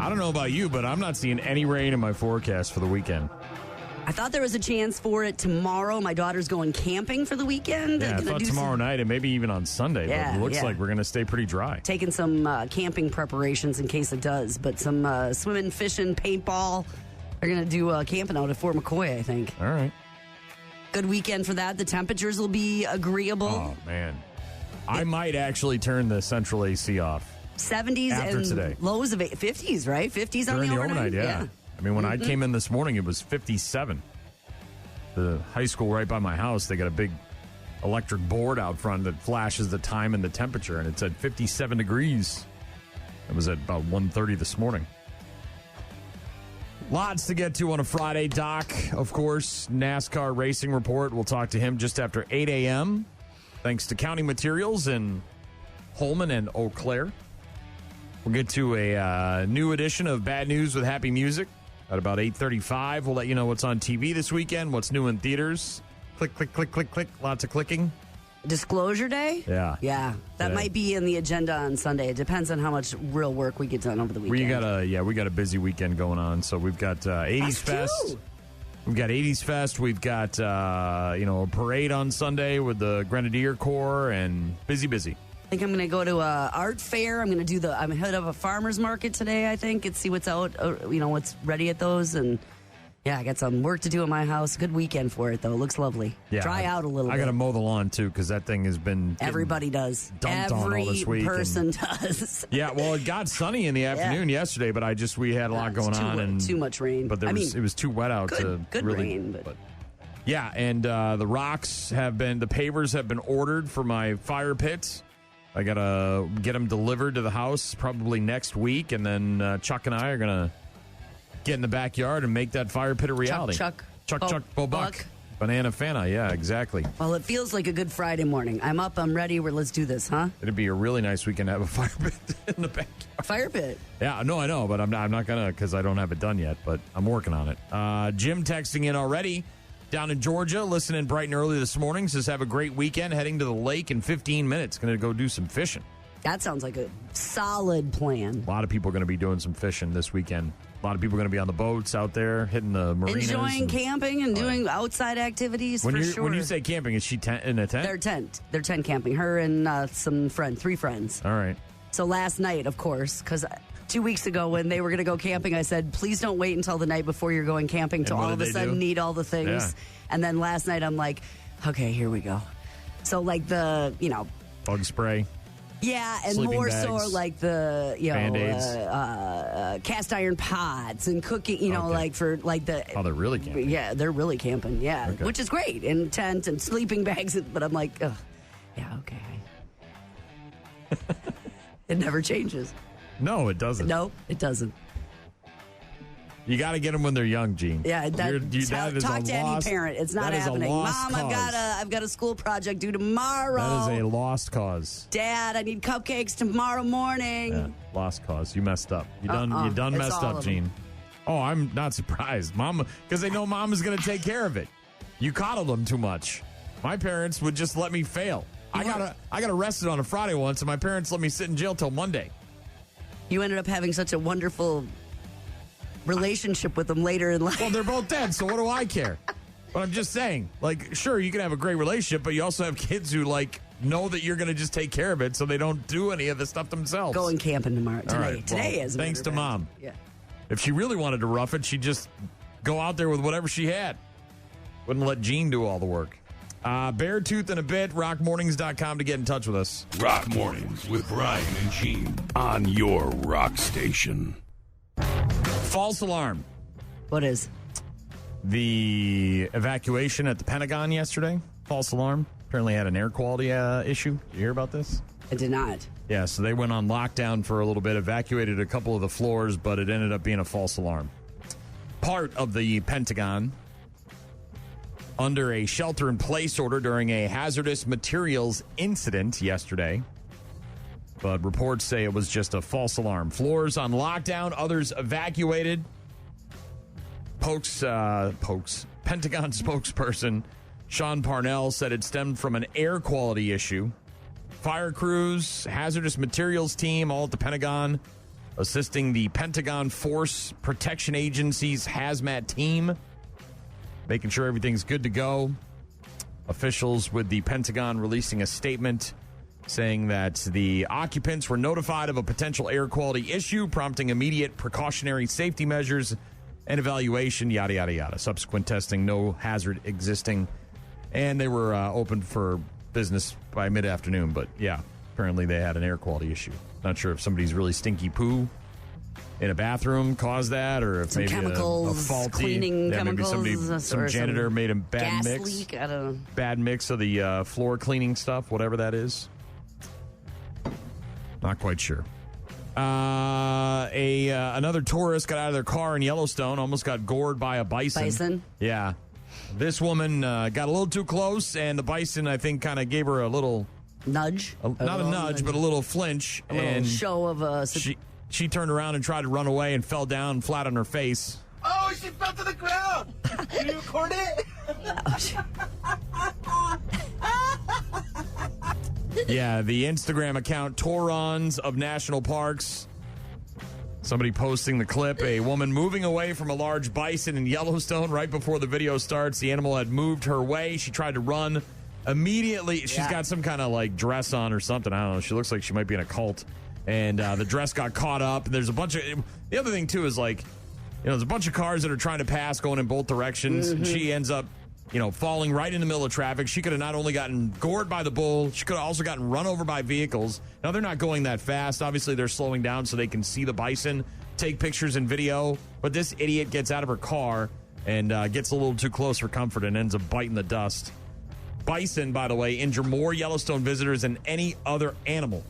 I don't know about you, but I'm not seeing any rain in my forecast for the weekend. I thought there was a chance for it tomorrow. My daughter's going camping for the weekend. Yeah, I thought tomorrow night and maybe even on Sunday. Yeah, but it looks yeah. like we're going to stay pretty dry. Taking some camping preparations in case it does. But some swimming, fishing, paintball. They're going to do camping out at Fort McCoy, I think. All right. Good weekend for that. The temperatures will be agreeable. Oh, man. I might actually turn the central AC off. 70s After and today. lows of 50s, right? 50s on During the the overnight. yeah. I mean, when I came in this morning, it was 57. The high school right by my house, they got a big electric board out front that flashes the time and the temperature, and it said 57 degrees. It was at about 1:30 this morning. Lots to get to on a Friday. Doc, of course, NASCAR racing report. We'll talk to him just after 8 a.m. Thanks to County Materials in Holman and Eau Claire. We'll get to a new edition of Bad News with Happy Music at about 8:35. We'll let you know what's on TV this weekend, what's new in theaters. Click, click, click, click, click. Lots of clicking. Disclosure Day? Yeah. Yeah. That might be in the agenda on Sunday. It depends on how much real work we get done over the weekend. We got a busy weekend going on. So we've got 80s Fest. Too. We've got 80s Fest. We've got a parade on Sunday with the Grenadier Corps, and busy. I think I'm going to go to a art fair. I'm head of a farmer's market today, I think, and see what's out, what's ready at those. And yeah, I got some work to do in my house. Good weekend for it, though. It looks lovely. Yeah, Dry out a little bit. I got to mow the lawn, too, because that thing has been Everybody does. dumped on all this week. Every person does. Yeah, well, it got sunny in the afternoon yesterday, but we had a lot going on. And too much rain. But it was too wet out to good really. rain, but. Yeah, and the pavers have been ordered for my fire pits. I got to get them delivered to the house probably next week, and then Chuck and I are going to get in the backyard and make that fire pit a reality. Chuck, Bo Buck. Banana Fana, yeah, exactly. Well, it feels like a good Friday morning. I'm up, I'm ready, let's do this, huh? It'd be a really nice weekend to have a fire pit in the backyard. Fire pit? Yeah, no, I know, but I'm not going to because I don't have it done yet, but I'm working on it. Jim texting in already. Down in Georgia, listening bright and early this morning, says have a great weekend, heading to the lake in 15 minutes. Going to go do some fishing. That sounds like a solid plan. A lot of people are going to be doing some fishing this weekend. A lot of people are going to be on the boats out there, hitting the marinas. Enjoying camping and doing outside activities for sure. When you say camping, is she in a tent? They're tent camping. Her and some friends, 3 friends. All right. So last night, of course, because 2 weeks ago when they were going to go camping, I said, please don't wait until the night before you're going camping to all of a sudden need all the things. Yeah. And then last night I'm like, okay, here we go. So like the, bug spray. Yeah, and sleeping more bags, so like the, Band-Aids. cast iron pots and cooking, Okay. like for like the. Oh, they're really camping. Yeah, they're really camping. Yeah, Okay. which is great. And tent and sleeping bags. But I'm like, ugh, yeah, okay. It never changes. No, it doesn't. No, it doesn't. You got to get them when they're young, Gene. Yeah, that is talk to any parent. It's not happening. Mom, I've got a school project due tomorrow. That is a lost cause. Dad, I need cupcakes tomorrow morning. Yeah, lost cause. You messed up. You done messed up, Gene. Oh, I'm not surprised, Mom, because they know Mom is going to take care of it. You coddled them too much. My parents would just let me fail. I got arrested on a Friday once, and my parents let me sit in jail till Monday. You ended up having such a wonderful relationship with them later in life. Well, they're both dead, so what do I care? But I'm just saying, sure, you can have a great relationship, but you also have kids who, know that you're going to just take care of it so they don't do any of the stuff themselves. Going camping tomorrow. Today. Right, Today is. Thanks to Mom. Yeah. If she really wanted to rough it, she'd just go out there with whatever she had. Wouldn't let Gene do all the work. Beartooth in a bit, rockmornings.com to get in touch with us. Rock Mornings with Brian and Gene on your rock station. False alarm. What is? The evacuation at the Pentagon yesterday. False alarm. Apparently had an air quality issue. Did you hear about this? I did not. Yeah, so they went on lockdown for a little bit, evacuated a couple of the floors, but it ended up being a false alarm. Part of the Pentagon under a shelter-in-place order during a hazardous materials incident yesterday. But reports say it was just a false alarm. Floors on lockdown, others evacuated. Pentagon spokesperson Sean Parnell said it stemmed from an air quality issue. Fire crews, hazardous materials team, all at the Pentagon assisting the Pentagon Force Protection Agency's hazmat team, making sure everything's good to go. Officials with the Pentagon releasing a statement saying that the occupants were notified of a potential air quality issue, prompting immediate precautionary safety measures and evaluation, yada, yada, yada. Subsequent testing, no hazard existing. And they were open for business by mid-afternoon. But, yeah, apparently they had an air quality issue. Not sure if somebody's really stinky poo in a bathroom caused that, or if some maybe chemicals, a faulty, cleaning chemicals, maybe some janitor made a bad gas mix. leak. I don't know. Bad mix of the floor cleaning stuff, whatever that is. Not quite sure. Another tourist got out of their car in Yellowstone, almost got gored by a bison. Bison? Yeah. This woman got a little too close, and the bison, I think, kind of gave her a little... Nudge? Not a nudge, but a little flinch. A little and show of a... She turned around and tried to run away and fell down flat on her face. Oh, she fell to the ground. Can you record it? Yeah, the Instagram account Torons of National Parks. Somebody posting the clip. A woman moving away from a large bison in Yellowstone right before the video starts. The animal had moved her way. She tried to run. Immediately, she's got some kind of like dress on or something. I don't know. She looks like she might be in a cult. And the dress got caught up. There's a bunch of... The other thing, too, is like, there's a bunch of cars that are trying to pass going in both directions. And she ends up, falling right in the middle of traffic. She could have not only gotten gored by the bull, she could have also gotten run over by vehicles. Now, they're not going that fast. Obviously, they're slowing down so they can see the bison, take pictures and video. But this idiot gets out of her car and gets a little too close for comfort and ends up biting the dust. Bison, by the way, injure more Yellowstone visitors than any other animal.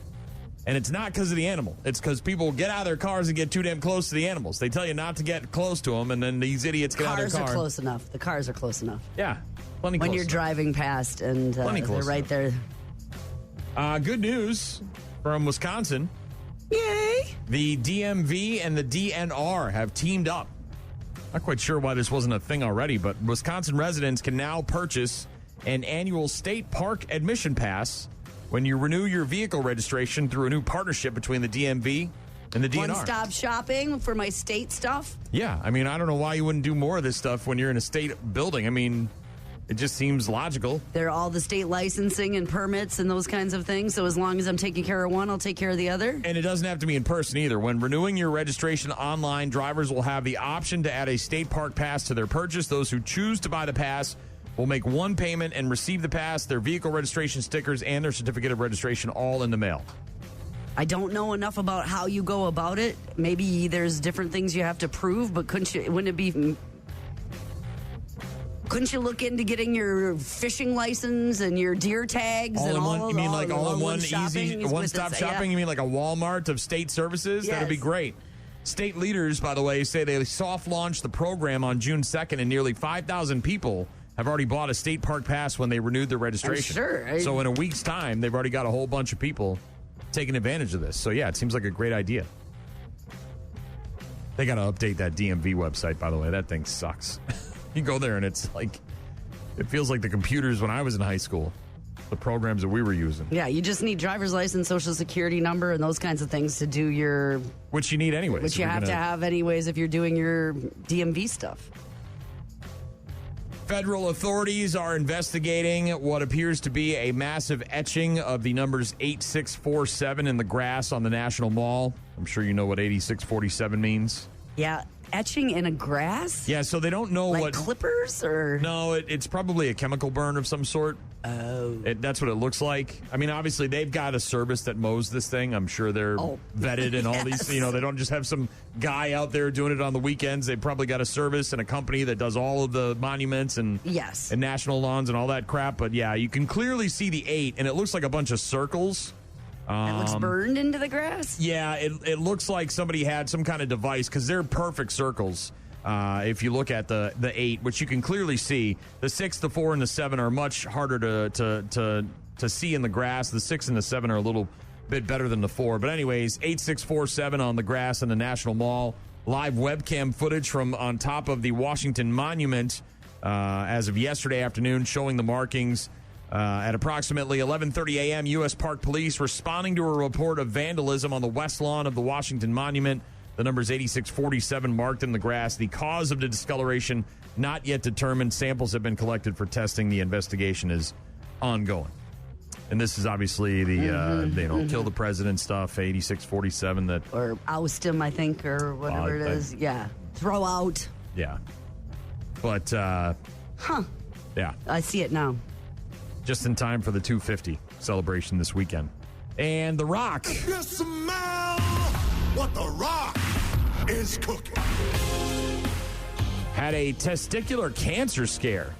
And it's not because of the animal. It's because people get out of their cars and get too damn close to the animals. They tell you not to get close to them, and then these idiots get out of their car. Cars are close enough. The cars are close enough. Yeah, plenty close when you're enough. driving past, and they're right there. Good news from Wisconsin. Yay! The DMV and the DNR have teamed up. Not quite sure why this wasn't a thing already, but Wisconsin residents can now purchase an annual state park admission pass when you renew your vehicle registration through a new partnership between the DMV and the DNR. One-stop shopping for my state stuff? Yeah. I mean, I don't know why you wouldn't do more of this stuff when you're in a state building. I mean, it just seems logical. They're all the state licensing and permits and those kinds of things. So as long as I'm taking care of one, I'll take care of the other. And it doesn't have to be in person either. When renewing your registration online, drivers will have the option to add a state park pass to their purchase. Those who choose to buy the pass will make one payment and receive the pass, their vehicle registration stickers, and their certificate of registration all in the mail. I don't know enough about how you go about it. Maybe there's different things you have to prove, but couldn't you look into getting your fishing license and your deer tags and all you mean like all in one easy one-stop shopping? Yeah. You mean like a Walmart of state services? Yes. That'd be great. State leaders, by the way, say they soft launched the program on June 2nd, and nearly 5,000 people have already bought a state park pass when they renewed their registration. Sure. So in a week's time, they've already got a whole bunch of people taking advantage of this. So yeah, it seems like a great idea. They got to update that DMV website, by the way. That thing sucks. You go there and it's like, it feels like the computers when I was in high school, the programs that we were using. Yeah, you just need driver's license, social security number, and those kinds of things to do your... Which you need anyways. Which you have to have anyways if you're doing your DMV stuff. Federal authorities are investigating what appears to be a massive etching of the numbers 8647 in the grass on the National Mall. I'm sure you know what 8647 means. Yeah, etching in a grass? Yeah, so they don't know like what... clippers or... No, it's probably a chemical burn of some sort. Oh. That's what it looks like. I mean, obviously, they've got a service that mows this thing. I'm sure they're vetted and all these, they don't just have some guy out there doing it on the weekends. They've probably got a service and a company that does all of the monuments and national lawns and all that crap. But yeah, you can clearly see the 8, and it looks like a bunch of circles. It looks burned into the grass? Yeah, it looks like somebody had some kind of device because they're perfect circles. If you look at the 8, which you can clearly see, the 6, the 4, and the 7 are much harder to see in the grass. The 6 and the 7 are a little bit better than the 4. But anyways, 8647 on the grass in the National Mall. Live webcam footage from on top of the Washington Monument as of yesterday afternoon showing the markings. At approximately 11:30 a.m., U.S. Park Police responding to a report of vandalism on the west lawn of the Washington Monument. The number is 8647 marked in the grass. The cause of the discoloration not yet determined. Samples have been collected for testing. The investigation is ongoing. And this is obviously the kill the president stuff, 8647. That or oust him, I think, or whatever it is. Yeah, throw out. Yeah, but yeah, I see it now. Just in time for the 250 celebration this weekend. And The Rock. You smell what The Rock is cooking. Had a testicular cancer scare.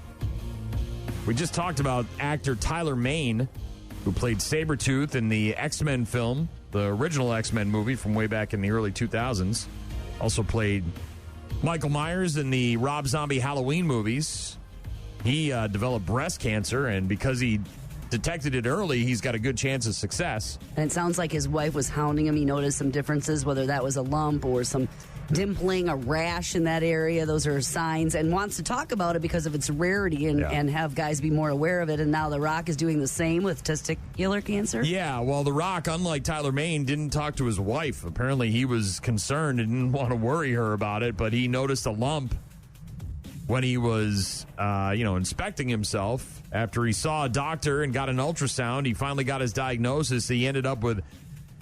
We just talked about actor Tyler Mane, who played Sabretooth in the X-Men film, the original X-Men movie from way back in the early 2000s. Also played Michael Myers in the Rob Zombie Halloween movies. He developed breast cancer, and because he detected it early, he's got a good chance of success. And it sounds like his wife was hounding him. He noticed some differences, whether that was a lump or some dimpling, a rash in that area. Those are signs, and wants to talk about it because of its rarity and have guys be more aware of it. And now The Rock is doing the same with testicular cancer. Yeah, well, The Rock, unlike Tyler Mane, didn't talk to his wife. Apparently, he was concerned and didn't want to worry her about it, but he noticed a lump when he was, inspecting himself. After he saw a doctor and got an ultrasound, he finally got his diagnosis. He ended up with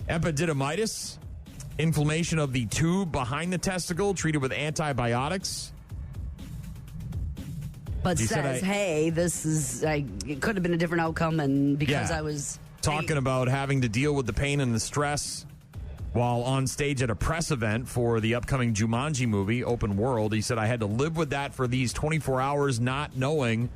epididymitis, inflammation of the tube behind the testicle, treated with antibiotics. But says, hey, this is, it could have been a different outcome, and because I was talking about having to deal with the pain and the stress while on stage at a press event for the upcoming Jumanji movie, Open World. He said, I had to live with that for these 24 hours, not knowing,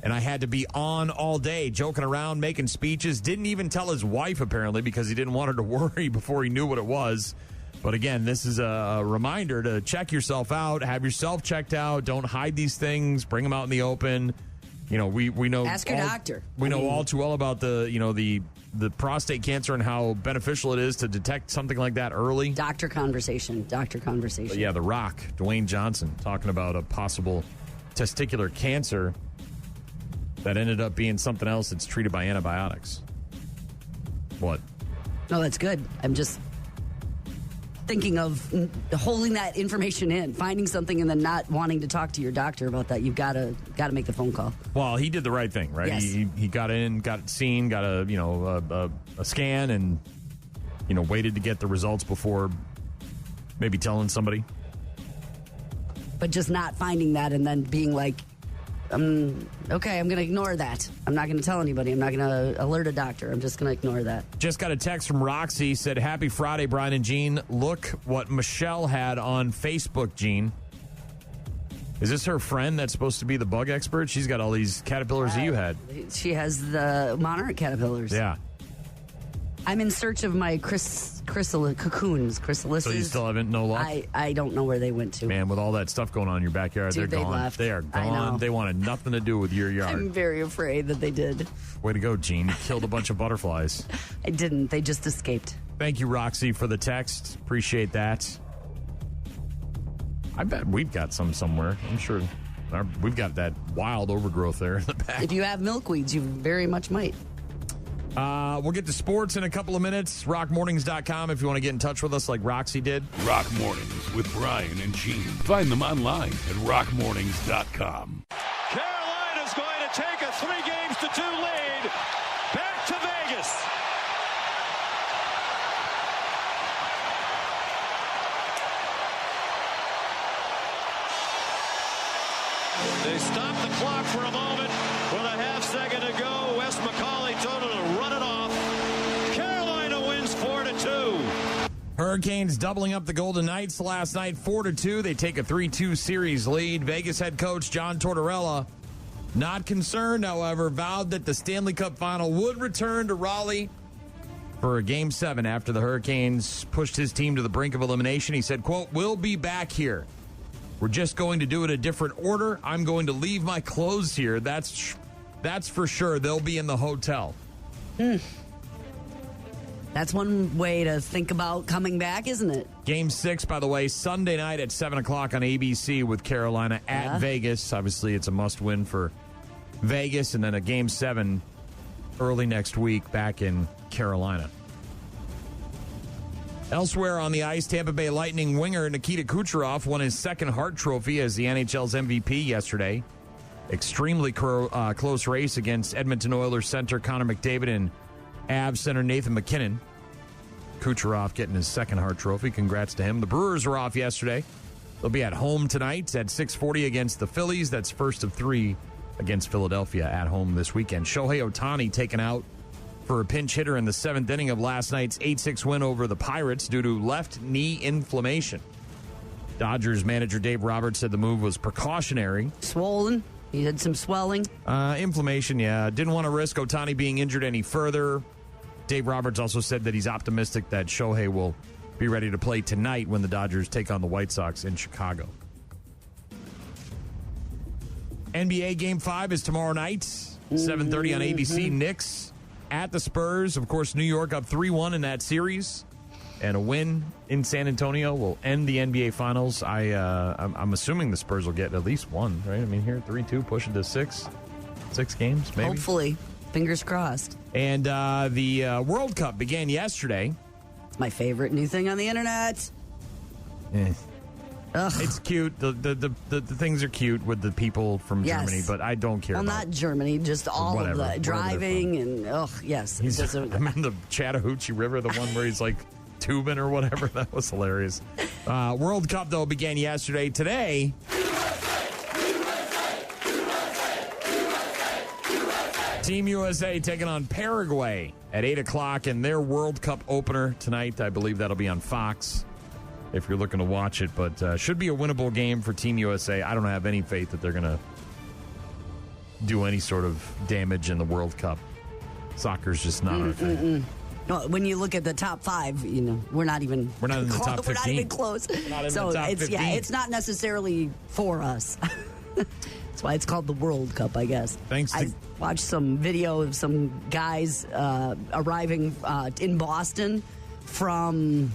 and I had to be on all day, joking around, making speeches. Didn't even tell his wife, apparently, because he didn't want her to worry before he knew what it was. But again, this is a reminder to check yourself out, have yourself checked out, don't hide these things, bring them out in the open. You know, we know. Ask your doctor. We know all too well about the prostate cancer and how beneficial it is to detect something like that early. Doctor conversation. But yeah, The Rock, Dwayne Johnson, talking about a possible testicular cancer that ended up being something else that's treated by antibiotics. What? No, that's good. I'm just thinking of holding that information in, finding something, and then not wanting to talk to your doctor about that. You've got to make the phone call. Well, he did the right thing, right? Yes. He got in, got it seen, got a scan, and waited to get the results before maybe telling somebody. But just not finding that and then being like, okay, I'm going to ignore that. I'm not going to tell anybody. I'm not going to alert a doctor. I'm just going to ignore that. Just got a text from Roxy, said, Happy Friday, Brian and Gene. Look what Michelle had on Facebook, Gene. Is this her friend that's supposed to be the bug expert? She's got all these caterpillars that you had. She has the monarch caterpillars. Yeah. I'm in search of my cocoons, chrysalises. So you still haven't, no luck? I don't know where they went to. Man, with all that stuff going on in your backyard, Dude, they're they gone. left. They are I gone. know. They wanted nothing to do with your yard. I'm very afraid that they did. Way to go, Gene. You killed a bunch of butterflies. I didn't. They just escaped. Thank you, Roxy, for the text. Appreciate that. I bet we've got some somewhere. I'm sure we've got that wild overgrowth there in the back. If you have milkweeds, you very much might. We'll get to sports in a couple of minutes. RockMornings.com if you want to get in touch with us like Roxy did. Rock Mornings with Brian and Gene. Find them online at rockmornings.com. Carolina's going to take a 3-2 lead back to Vegas. They stopped the clock for a moment with a half second to go. Wes McCauley told him to run it off. Carolina wins 4-2. Hurricanes doubling up the Golden Knights last night, 4-2. They take a 3-2 series lead. Vegas head coach John Tortorella, not concerned, however, vowed that the Stanley Cup final would return to Raleigh for a Game 7 after the Hurricanes pushed his team to the brink of elimination. He said, quote, "We'll be back here. We're just going to do it a different order. I'm going to leave my clothes here. That's for sure. They'll be in the hotel." That's one way to think about coming back, isn't it? Game 6, by the way, Sunday night at 7 o'clock on ABC with Carolina at Vegas. Obviously, it's a must-win for Vegas. And then a Game 7 early next week back in Carolina. Elsewhere on the ice, Tampa Bay Lightning winger Nikita Kucherov won his second Hart Trophy as the NHL's MVP yesterday. Extremely close race against Edmonton Oilers center Connor McDavid and Avs center Nathan MacKinnon. Kucherov getting his second Hart Trophy. Congrats to him. The Brewers were off yesterday. They'll be at home tonight at 6:40 against the Phillies. That's first of three against Philadelphia at home this weekend. Shohei Ohtani taken out for a pinch hitter in the seventh inning of last night's 8-6 win over the Pirates due to left knee inflammation. Dodgers manager Dave Roberts said the move was precautionary. Swollen. He had some swelling. Inflammation, yeah. Didn't want to risk Ohtani being injured any further. Dave Roberts also said that he's optimistic that Shohei will be ready to play tonight when the Dodgers take on the White Sox in Chicago. NBA Game 5 is tomorrow night, 7:30 on ABC. Knicks at the Spurs. Of course, New York up 3-1 in that series. And a win in San Antonio will end the NBA Finals. I'm assuming the Spurs will get at least one, right? I mean, here, 3-2, push it to 6 games, maybe. Hopefully. Fingers crossed. And the World Cup began yesterday. It's my favorite new thing on the internet. It's cute. The things are cute with the people from Germany, but I don't care about not Germany, just all of the driving and, yes. I'm in the Chattahoochee River, the one where he's like tubing or whatever. That was hilarious. World Cup, though, began yesterday. Today, Team USA taking on Paraguay at 8 o'clock in their World Cup opener tonight. I believe that'll be on Fox if you're looking to watch it, but should be a winnable game for Team USA. I don't have any faith that they're going to do any sort of damage in the World Cup. Soccer's just not our thing. No, when you look at the top 5, we're not even in the top 15. We're not even close. Not in so the top it's 15. it's not necessarily for us. That's why it's called the World Cup, I guess. I watched some video of some guys arriving in Boston from...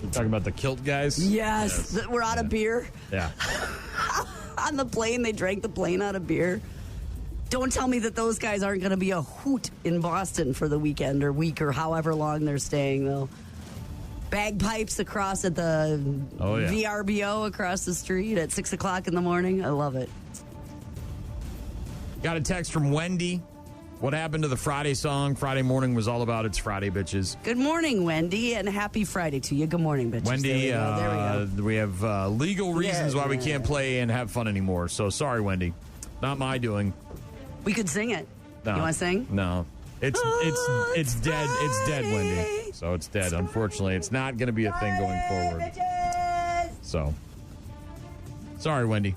You're talking about the kilt guys? Yes. That were out of beer. Yeah. On the plane, they drank the plane out of beer. Don't tell me that those guys aren't going to be a hoot in Boston for the weekend or week or however long they're staying, though. Bagpipes across at the VRBO across the street at 6 o'clock in the morning. I love it. Got a text from Wendy. What happened to the Friday song? Friday morning was all about It's Friday, bitches. Good morning, Wendy, and happy Friday to you. Good morning, bitches. Wendy, there we go. We have legal reasons why we can't play and have fun anymore. So sorry, Wendy. Not my doing. We could sing it. No. You want to sing? No. It's dead. It's dead, Wendy. So it's dead. Unfortunately, it's not going to be a thing going forward. Bitches. So sorry, Wendy.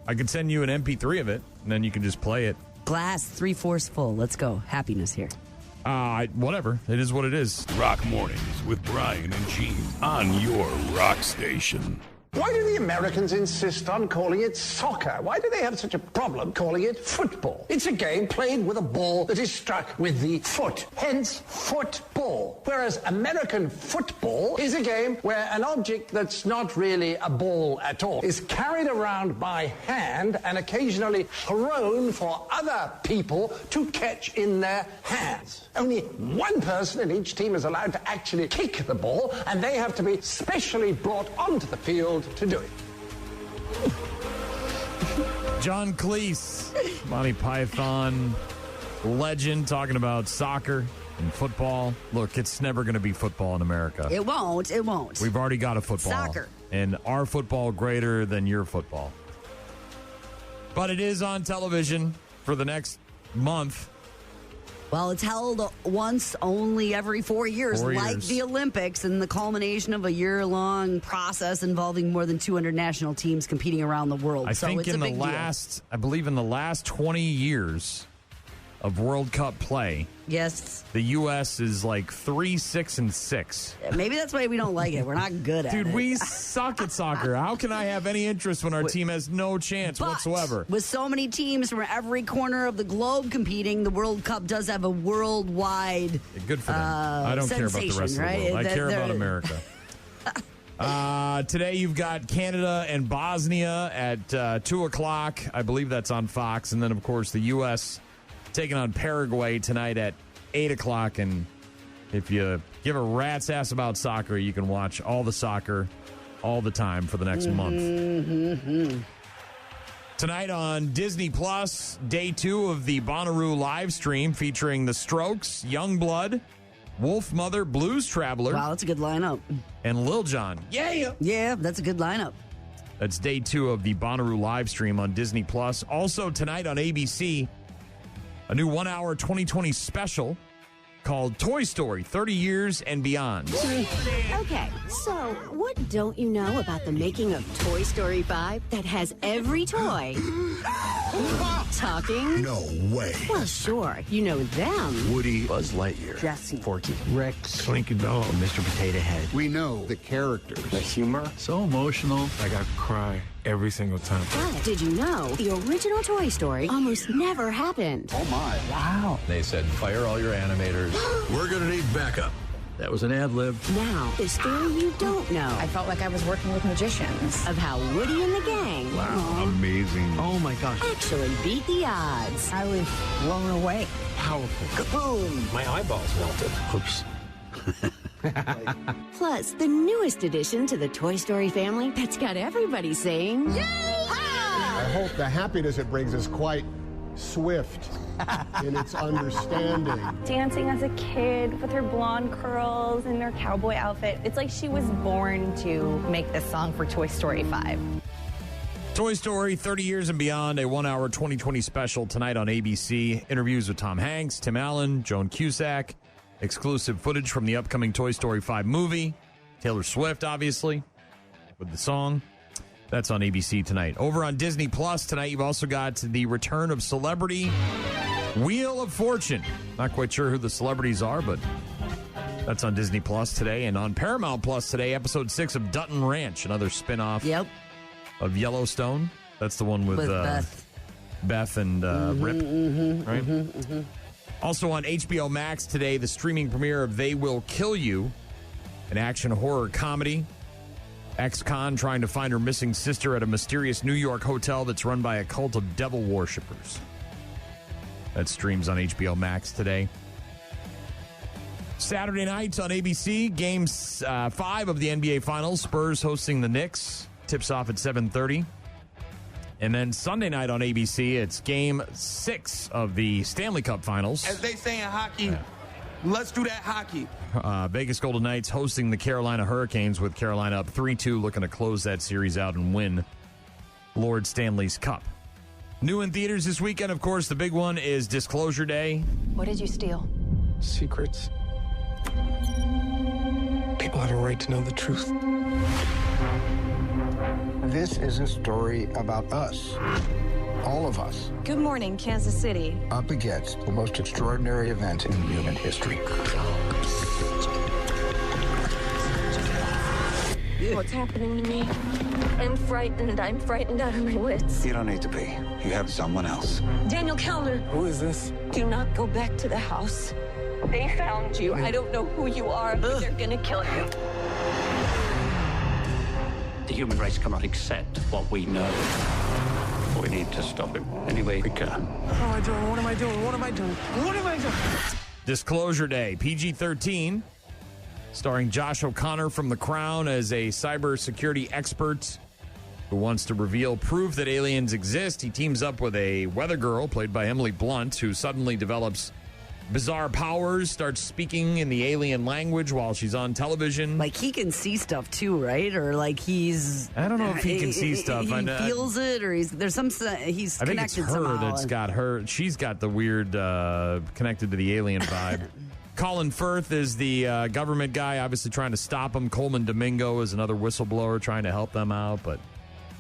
I could send you an MP3 of it, and then you can just play it. Glass 3/4 full. Let's go. Happiness here. Whatever. It is what it is. Rock Mornings with Brian and Gene on your rock station. Why do the Americans insist on calling it soccer? Why do they have such a problem calling it football? It's a game played with a ball that is struck with the foot, hence football. Whereas American football is a game where an object that's not really a ball at all is carried around by hand and occasionally thrown for other people to catch in their hands. Only one person in each team is allowed to actually kick the ball, and they have to be specially brought onto the field to do it. John Cleese, Monty Python legend, talking about soccer and football. Look, it's never going to be football in America. It won't. It won't. We've already got a football. Soccer. And our football greater than your football. But it is on television for the next month. Well, it's held once only every 4 years, like the Olympics, and the culmination of a year-long process involving more than 200 national teams competing around the world. I believe in the last 20 years of World Cup play, yes, the U.S. is like 3-6-6. Maybe that's why we don't like it. We're not good at it. Dude, we suck at soccer. How can I have any interest when our team has no chance whatsoever? With so many teams from every corner of the globe competing, the World Cup does have a worldwide good for them. I don't care about the rest of the world. I care about America. Today you've got Canada and Bosnia at 2 o'clock. I believe that's on Fox. And then, of course, the U.S. taking on Paraguay tonight at 8 o'clock. And if you give a rat's ass about soccer, you can watch all the soccer all the time for the next month. Tonight on Disney Plus, day 2 of the Bonnaroo live stream featuring The Strokes, Youngblood, Wolfmother, Blues Traveler. Wow, that's a good lineup. And Lil Jon. Yeah, that's a good lineup. That's day 2 of the Bonnaroo live stream on Disney Plus. Also tonight on ABC, a new 1-hour 2020 special called Toy Story 30 Years and Beyond. Okay, so what don't you know about the making of Toy Story 5 that has every toy talking? No way. Well, sure, you know them. Woody, Buzz Lightyear, Jessie, Forky, Rex, Slinky Dog, Mr. Potato Head. We know the characters. The humor. So emotional, like I cry every single time. But did you know the original Toy Story almost never happened? Oh my. Wow. They said, fire all your animators. We're gonna need backup. That was an ad lib. Now, the story you don't know I felt like I was working with magicians. of how Woody and the gang Amazing. Oh my gosh. actually beat the odds. I was blown away. Powerful. Kaboom! My eyeballs melted. Oops. Plus, the newest addition to the Toy Story family that's got everybody saying, Yay! I hope the happiness it brings is quite swift in its understanding. Dancing as a kid with her blonde curls and her cowboy outfit. It's like she was born to make this song for Toy Story 5. Toy Story 30 Years and Beyond, a 1-hour 2020 special tonight on ABC. Interviews with Tom Hanks, Tim Allen, Joan Cusack, exclusive footage from the upcoming Toy Story 5 movie, Taylor Swift, obviously, with the song. That's on ABC tonight. Over on Disney Plus tonight, you've also got the return of Celebrity Wheel of Fortune. Not quite sure who the celebrities are, but that's on Disney Plus today. And on Paramount Plus today, episode 6 of Dutton Ranch, another spinoff of Yellowstone. That's the one with Beth and Rip, right? Also on HBO Max today, the streaming premiere of They Will Kill You, an action horror comedy. Ex-con trying to find her missing sister at a mysterious New York hotel that's run by a cult of devil worshippers. That streams on HBO Max today. Saturday night on ABC, Game 5 of the NBA Finals. Spurs hosting the Knicks. Tips off at 7:30. And then Sunday night on ABC, it's Game 6 of the Stanley Cup Finals. As they say in hockey, let's do that hockey. Vegas Golden Knights hosting the Carolina Hurricanes with Carolina up 3-2, looking to close that series out and win Lord Stanley's Cup. New in theaters this weekend, of course, the big one is Disclosure Day. What did you steal? Secrets. People have a right to know the truth. This is a story about us. All of us. Good morning, Kansas City. Up against the most extraordinary event in human history. What's happening to me? I'm frightened. I'm frightened out of my wits. You don't need to be. You have someone else. Daniel Kellner. Who is this? Do not go back to the house. They found you. I don't know who you are, but they're gonna kill you. The human race cannot accept what we know. We need to stop him any way we can. What am I doing? What am I doing? What am I doing? What am I doing? Disclosure Day, PG-13, starring Josh O'Connor from The Crown as a cybersecurity expert who wants to reveal proof that aliens exist. He teams up with a weather girl played by Emily Blunt, who suddenly develops bizarre powers, starts speaking in the alien language while she's on television. Like, he can see stuff too, right? Or like he's... I don't know if he can see stuff. He feels it, or there's some... He's I think connected it's her somehow. that's got her... She's got the weird connected to the alien vibe. Colin Firth is the government guy, obviously trying to stop him. Coleman Domingo is another whistleblower trying to help them out, but...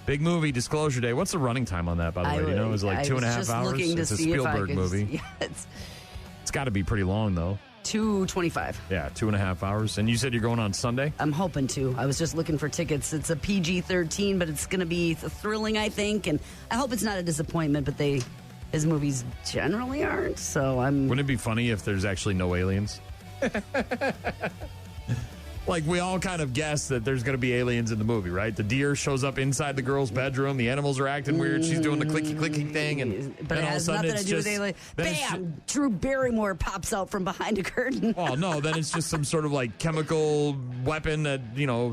Big movie, Disclosure Day. What's the running time on that, by the way? Do you know, it was like 2.5 hours. It's a Spielberg movie. Yeah, it's got to be pretty long, though. 2:25. Yeah, 2.5 hours. And you said you're going on Sunday? I'm hoping to. I was just looking for tickets. It's a PG-13, but it's going to be thrilling, I think. And I hope it's not a disappointment, but his movies generally aren't. So I'm... Wouldn't it be funny if there's actually no aliens? Like, we all kind of guess that there's going to be aliens in the movie, right? The deer shows up inside the girl's bedroom. The animals are acting weird. She's doing the clicky thing. But it has nothing to do with aliens. Bam! Drew Barrymore pops out from behind a curtain. Oh, no. Then it's just some sort of, like, chemical weapon that,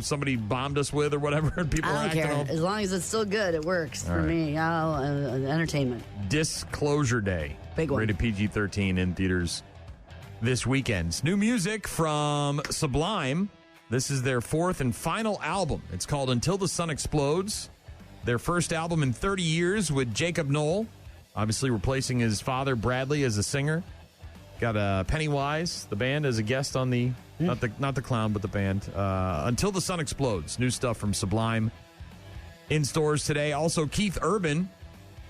somebody bombed us with or whatever. And people I are don't acting care. all... As long as it's still good, it works for me. Entertainment. Disclosure Day. Big one. Rated PG-13 in theaters this weekend. New music from Sublime. This is their fourth and final album. It's called Until the Sun Explodes. Their first album in 30 years with Jacob Knoll, obviously replacing his father, Bradley, as a singer. Got Pennywise, the band, as a guest on the, not the clown, but the band. Until the Sun Explodes. New stuff from Sublime in stores today. Also, Keith Urban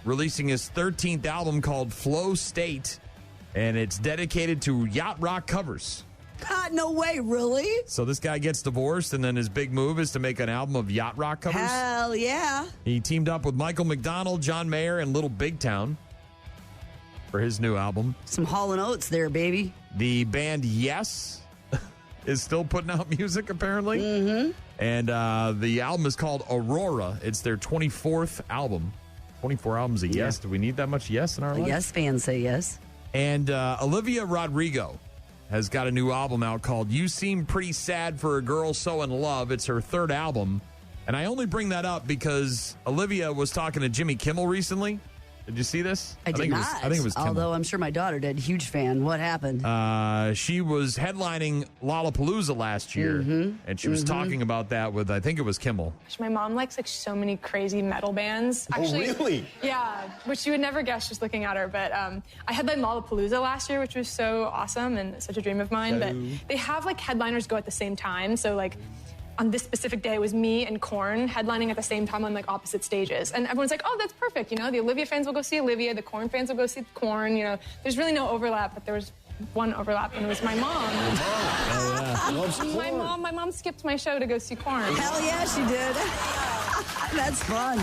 releasing his 13th album called Flow State, and it's dedicated to yacht rock covers. No way, really? So this guy gets divorced, and then his big move is to make an album of yacht rock covers. Hell yeah. He teamed up with Michael McDonald, John Mayer, and Little Big Town for his new album. Some Hall & Oates there, baby. The band Yes is still putting out music, apparently. Mm-hmm. And the album is called Aurora. It's their 24th album. 24 albums of Yes. Do we need that much Yes in our life? Yes fans say yes. And Olivia Rodrigo has got a new album out called You Seem Pretty Sad for a Girl So in Love. It's her third album. And I only bring that up because Olivia was talking to Jimmy Kimmel recently. Did you see this? I did not. I think it was Kimmel. Although I'm sure my daughter did. Huge fan. What happened? She was headlining Lollapalooza last year, and she was talking about that with, I think it was Kimmel. My mom likes so many crazy metal bands. Actually, oh, really? Yeah, which you would never guess just looking at her. But I headlined Lollapalooza last year, which was so awesome and such a dream of mine. But they have headliners go at the same time. So on this specific day, it was me and Korn headlining at the same time on opposite stages. And everyone's like, oh, that's perfect. The Olivia fans will go see Olivia. The Korn fans will go see Korn. There's really no overlap, but there was one overlap, and it was my mom. My mom skipped my show to go see Korn. Hell yeah, she did. That's fun.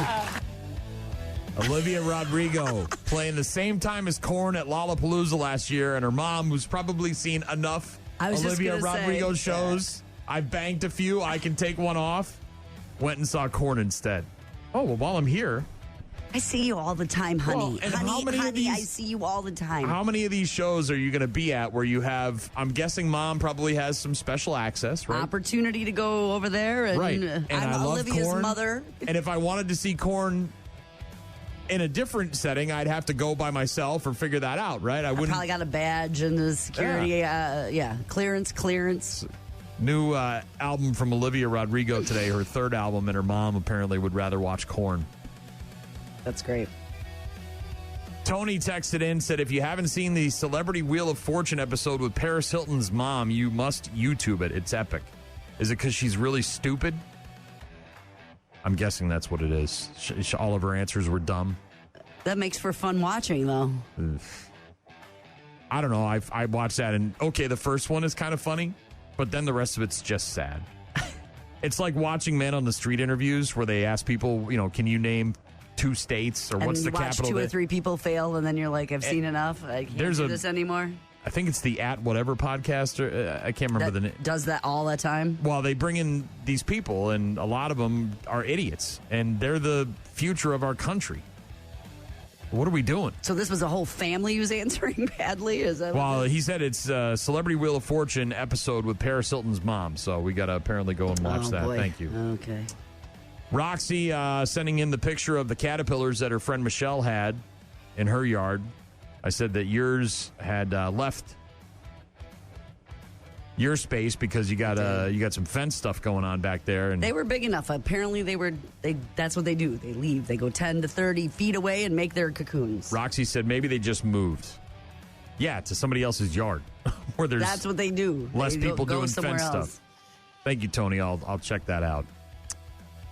Olivia Rodrigo playing the same time as Korn at Lollapalooza last year, and her mom, who's probably seen enough Olivia Rodrigo shows. I banked a few. I can take one off. Went and saw Korn instead. Oh, well, while I'm here. I see you all the time, honey. Well, and honey, how many of these, I see you all the time. How many of these shows are you going to be at where you have, I'm guessing mom probably has some special access, right? Opportunity to go over there. And right. And I'm Olivia's Korn, mother. And if I wanted to see Korn in a different setting, I'd have to go by myself or figure that out, right? I wouldn't. Probably got a badge and the security, clearance. New album from Olivia Rodrigo today, her third album, and her mom apparently would rather watch Korn. That's great. Tony texted in, said, if you haven't seen the Celebrity Wheel of Fortune episode with Paris Hilton's mom, you must YouTube it. It's epic. Is it because she's really stupid? I'm guessing that's what it is. All of her answers were dumb. That makes for fun watching, though. I don't know. I watched that, and okay, the first one is kind of funny, but then the rest of it's just sad. It's like watching Man on the Street interviews where they ask people, can you name 2 states or what's the capital? And you watch 2 or 3 people fail, and then you're like, I've seen enough. I can't do this anymore. I think it's the At Whatever podcast. Or, I can't remember the name. Does that all the time? Well, they bring in these people, and a lot of them are idiots, and they're the future of our country. What are we doing? So this was a whole family who's answering badly? Is that? Well, he said it's a Celebrity Wheel of Fortune episode with Paris Hilton's mom, so we got to apparently go and watch that. Boy. Thank you. Okay. Roxy sending in the picture of the caterpillars that her friend Michelle had in her yard. I said that yours had left your space because you got some fence stuff going on back there, and they were big enough. Apparently, that's what they do. They leave. They go 10 to 30 feet away and make their cocoons. Roxy said maybe they just moved. Yeah, to somebody else's yard where there's that's what they do. Less they people go doing fence stuff. Thank you, Tony. I'll check that out.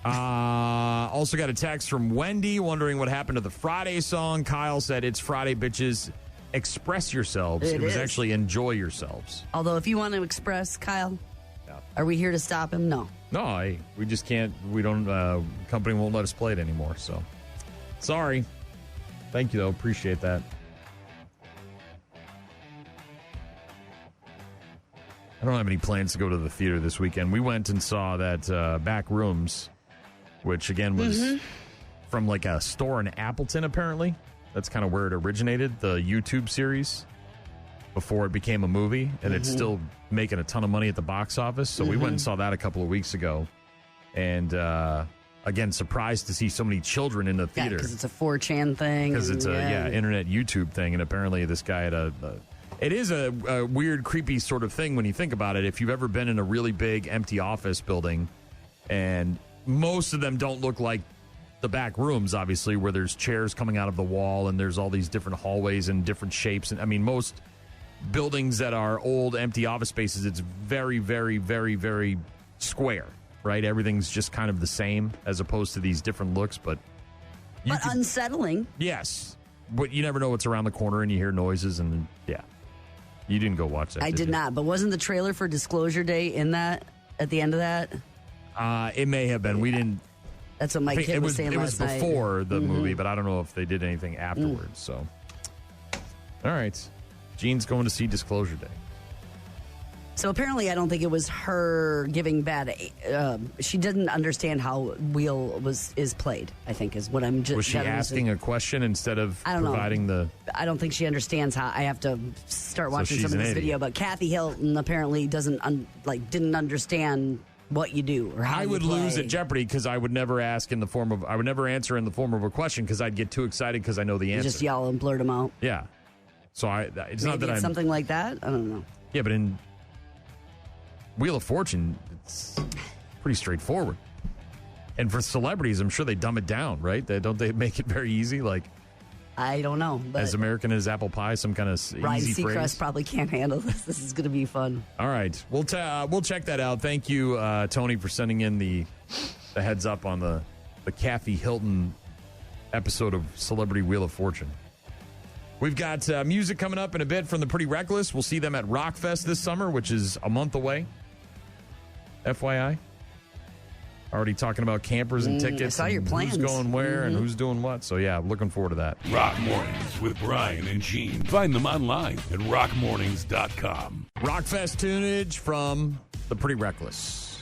Also got a text from Wendy wondering what happened to the Friday song. Kyle said it's Friday, bitches. Express yourselves. It was actually enjoy yourselves. Although if you want to express, Kyle, are we here to stop him? No. No, we just can't. We don't. Company won't let us play it anymore. So sorry. Thank you though. Appreciate that. I don't have any plans to go to the theater this weekend. We went and saw that Back Rooms, which, again, was from like a store in Appleton, apparently. That's kind of where it originated, the YouTube series, before it became a movie. And it's still making a ton of money at the box office. So we went and saw that a couple of weeks ago. And, again, surprised to see so many children in the theater. Yeah, because it's a 4chan thing. Because it's a internet YouTube thing. And apparently this guy had it is a weird, creepy sort of thing when you think about it. If you've ever been in a really big, empty office building, and most of them don't look like the back rooms, obviously, where there's chairs coming out of the wall and there's all these different hallways and different shapes. And I mean, most buildings that are old, empty office spaces, it's very, very, very, very square, right? Everything's just kind of the same as opposed to these different looks, but unsettling. Yes. But you never know what's around the corner, and you hear noises, and yeah. You didn't go watch that. I did not, but wasn't the trailer for Disclosure Day in that at the end of that? It may have been. We didn't. That's what my kid was saying last night. It was before the movie, but I don't know if they did anything afterwards. So, all right, Jean's going to see Disclosure Day. So apparently, I don't think it was her giving bad. She didn't understand how Wheel is played, I think, is what I'm just. Was she asking a question instead of providing the? I don't think she understands how. I have to start watching some of this video. But Kathy Hilton apparently didn't understand what you do or how I would lose at Jeopardy because I would never answer in the form of a question because I'd get too excited because I know the answer. Just yell and blurt them out. Yeah. So it's not that I'm something like that. I don't know. Yeah, but in Wheel of Fortune, it's pretty straightforward. And for celebrities, I'm sure they dumb it down, right? Don't they make it very easy? Like, I don't know. But as American as apple pie, some kind of Ryan easy phrase. Seacrest probably can't handle this. This is going to be fun. All right. We'll check that out. Thank you, Tony, for sending in the heads up on the Kathy Hilton episode of Celebrity Wheel of Fortune. We've got music coming up in a bit from the Pretty Reckless. We'll see them at Rockfest this summer, which is a month away. FYI. Already talking about campers and tickets. I saw your plans. Who's going where and who's doing what. So, yeah, looking forward to that. Rock Mornings with Brian and Gene. Find them online at rockmornings.com. Rockfest tunage from the Pretty Reckless.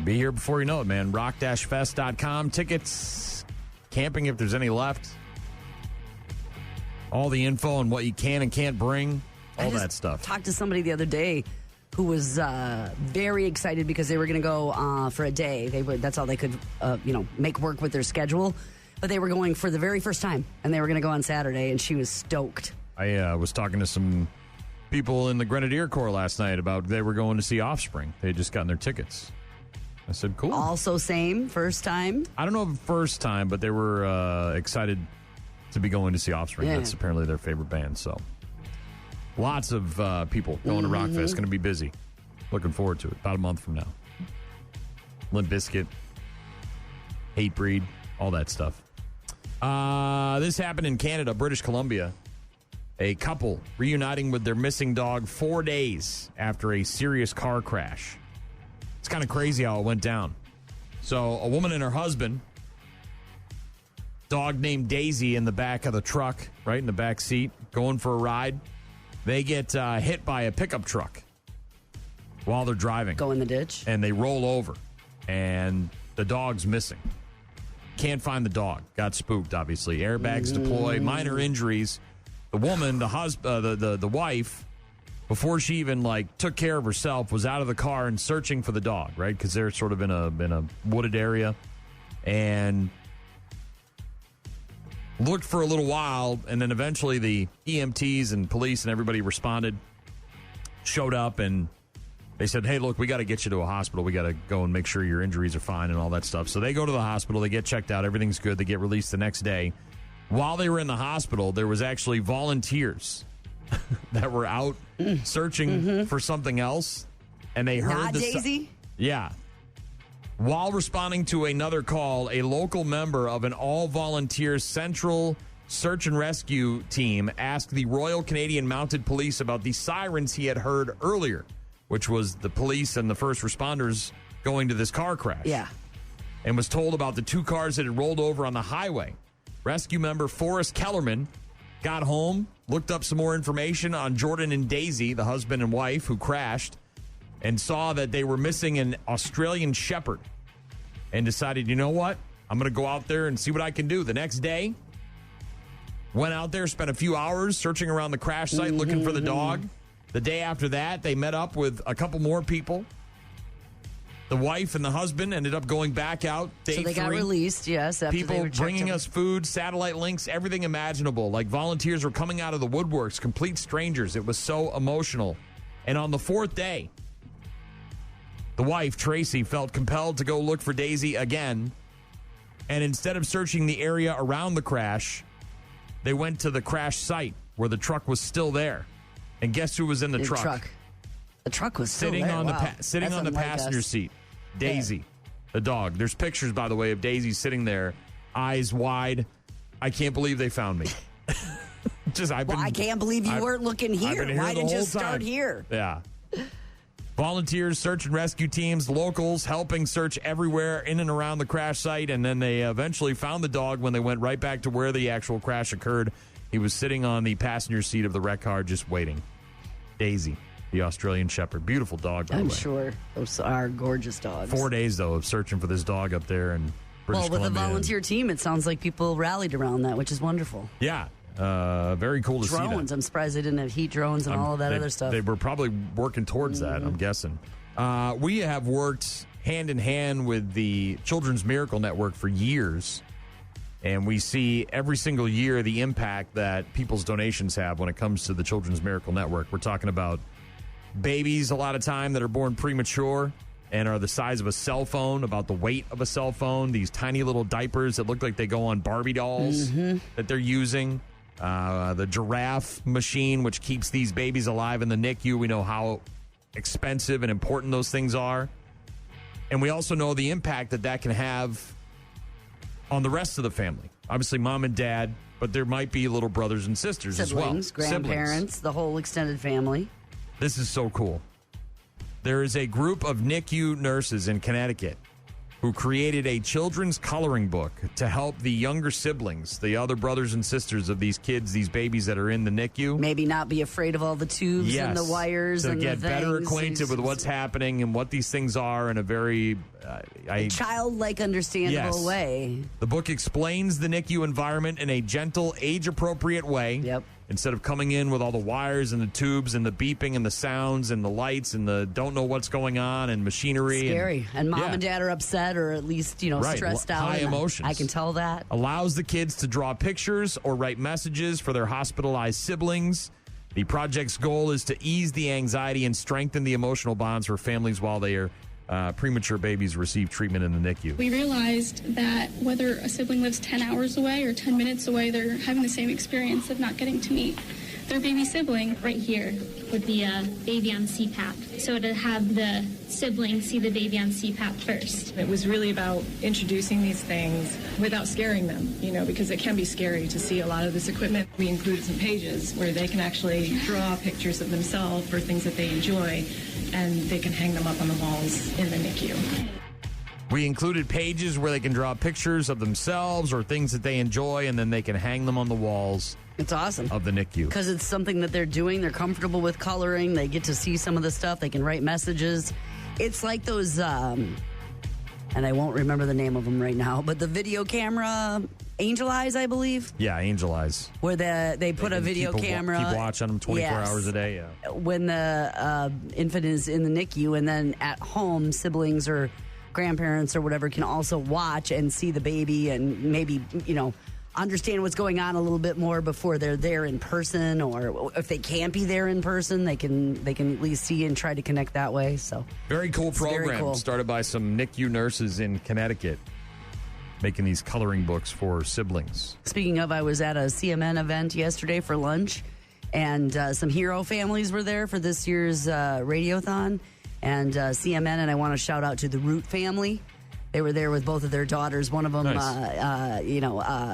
Be here before you know it, man. rock-fest.com. Tickets, camping if there's any left. All the info on what you can and can't bring. All that stuff. I talked to somebody the other day who was very excited because they were going to go for a day. That's all they could, make work with their schedule. But they were going for the very first time, and they were going to go on Saturday, and she was stoked. I was talking to some people in the Grenadier Corps last night about they were going to see Offspring. They had just gotten their tickets. I said, cool. Also same, first time? I don't know if first time, but they were excited to be going to see Offspring. Yeah. That's apparently their favorite band, so... Lots of people going to Rockfest. Going to be busy. Looking forward to it. About a month from now. Limp Bizkit, Hatebreed, all that stuff. This happened in Canada, British Columbia. A couple reuniting with their missing dog 4 days after a serious car crash. It's kind of crazy how it went down. So a woman and her husband, dog named Daisy in the back of the truck, right in the back seat, going for a ride. They get hit by a pickup truck while they're driving. Go in the ditch. And they roll over. And the dog's missing. Can't find the dog. Got spooked, obviously. Airbags deployed. Minor injuries. The woman, the wife, before she even took care of herself, was out of the car and searching for the dog, right? Because they're sort of in a wooded area. And looked for a little while, and then eventually the EMTs and police and everybody responded, showed up, and they said, hey, look, we got to get you to a hospital. We got to go and make sure your injuries are fine and all that stuff. So they go to the hospital. They get checked out. Everything's good. They get released the next day. While they were in the hospital, there was actually volunteers that were out searching for something else, and they heard Not Daisy? Yeah. While responding to another call, a local member of an all-volunteer central search and rescue team asked the Royal Canadian Mounted Police about the sirens he had heard earlier, which was the police and the first responders going to this car crash. Yeah. And was told about the two cars that had rolled over on the highway. Rescue member Forrest Kellerman got home looked up some more information on Jordan and Daisy, the husband and wife who crashed, and saw that they were missing an Australian Shepherd and decided, you know what? I'm going to go out there and see what I can do. The next day, went out there, spent a few hours searching around the crash site looking for the dog. The day after that, they met up with a couple more people. The wife and the husband ended up going back out. Day so they got released, yes. After people they bringing us food, satellite links, everything imaginable. Like volunteers were coming out of the woodworks, complete strangers. It was so emotional. And on the fourth day, the wife, Tracy, felt compelled to go look for Daisy again. And instead of searching the area around the crash, they went to the crash site where the truck was still there. And guess who was in the truck? The truck was still sitting there. on Wow. sitting on the passenger seat. Daisy, the dog. There's pictures, by the way, of Daisy sitting there, eyes wide. I can't believe they found me. I can't believe you weren't looking here. Why didn't you start here? Yeah. Volunteers, search and rescue teams, locals helping search everywhere in and around the crash site, and then they eventually found the dog when they went right back to where the actual crash occurred. He was sitting on the passenger seat of the wrecked car just waiting. Daisy, the Australian Shepherd. Beautiful dog, by the way. I'm sure. Those are gorgeous dogs. 4 days, though, of searching for this dog up there in British Columbia. Columbia. A volunteer team, it sounds like people rallied around that, which is wonderful. Yeah. Very cool to see that. Drones. I'm surprised they didn't have heat drones and all of that other stuff. They were probably working towards that, I'm guessing. We have worked hand in hand with the Children's Miracle Network for years, and we see every single year the impact that people's donations have when it comes to the Children's Miracle Network. We're talking about babies a lot of time that are born premature and are the size of a cell phone, about the weight of a cell phone, these tiny little diapers that look like they go on Barbie dolls that they're using. The giraffe machine, which keeps these babies alive in the NICU. We know how expensive and important those things are. And we also know the impact that can have on the rest of the family. Obviously, mom and dad, but there might be little brothers and sisters as well. Grandparents, the whole extended family. This is so cool. There is a group of NICU nurses in Connecticut who created a children's coloring book to help the younger siblings, the other brothers and sisters of these kids, these babies that are in the NICU. Maybe not be afraid of all the tubes and the wires and the things. To get better acquainted with what's happening and what these things are in a very childlike, understandable way. The book explains the NICU environment in a gentle, age-appropriate way. Yep. Instead of coming in with all the wires and the tubes and the beeping and the sounds and the lights and the don't know what's going on and machinery. Scary. And mom and dad are upset or at least, stressed out. High emotions. I can tell that. Allows the kids to draw pictures or write messages for their hospitalized siblings. The project's goal is to ease the anxiety and strengthen the emotional bonds for families while they are premature babies receive treatment in the NICU. We realized that whether a sibling lives 10 hours away or 10 minutes away, they're having the same experience of not getting to meet their baby sibling. Right here would be a baby on CPAP. So to have the sibling see the baby on CPAP first. It was really about introducing these things without scaring them, because it can be scary to see a lot of this equipment. We included some pages where they can actually draw pictures of themselves for things that they enjoy, and they can hang them up on the walls in the NICU. We included pages where they can draw pictures of themselves or things that they enjoy, and then they can hang them on the walls. It's awesome. Of the NICU. Because it's something that they're doing. They're comfortable with coloring. They get to see some of the stuff. They can write messages. It's like those, and I won't remember the name of them right now, but the video camera, Angel Eyes, I believe. Yeah, Angel Eyes. Where they put a video camera. Keep watch on them 24 hours a day, yeah. When the infant is in the NICU, and then at home, siblings or grandparents or whatever can also watch and see the baby and maybe, understand what's going on a little bit more before they're there in person, or if they can't be there in person, they can at least see and try to connect that way. So very cool program. Very cool. Started by some NICU nurses in Connecticut, making these coloring books for siblings. Speaking of, I was at a CMN event yesterday for lunch, and some hero families were there for this year's Radiothon, and CMN, and I want to shout out to the Root family. They were there with both of their daughters. One of them, nice.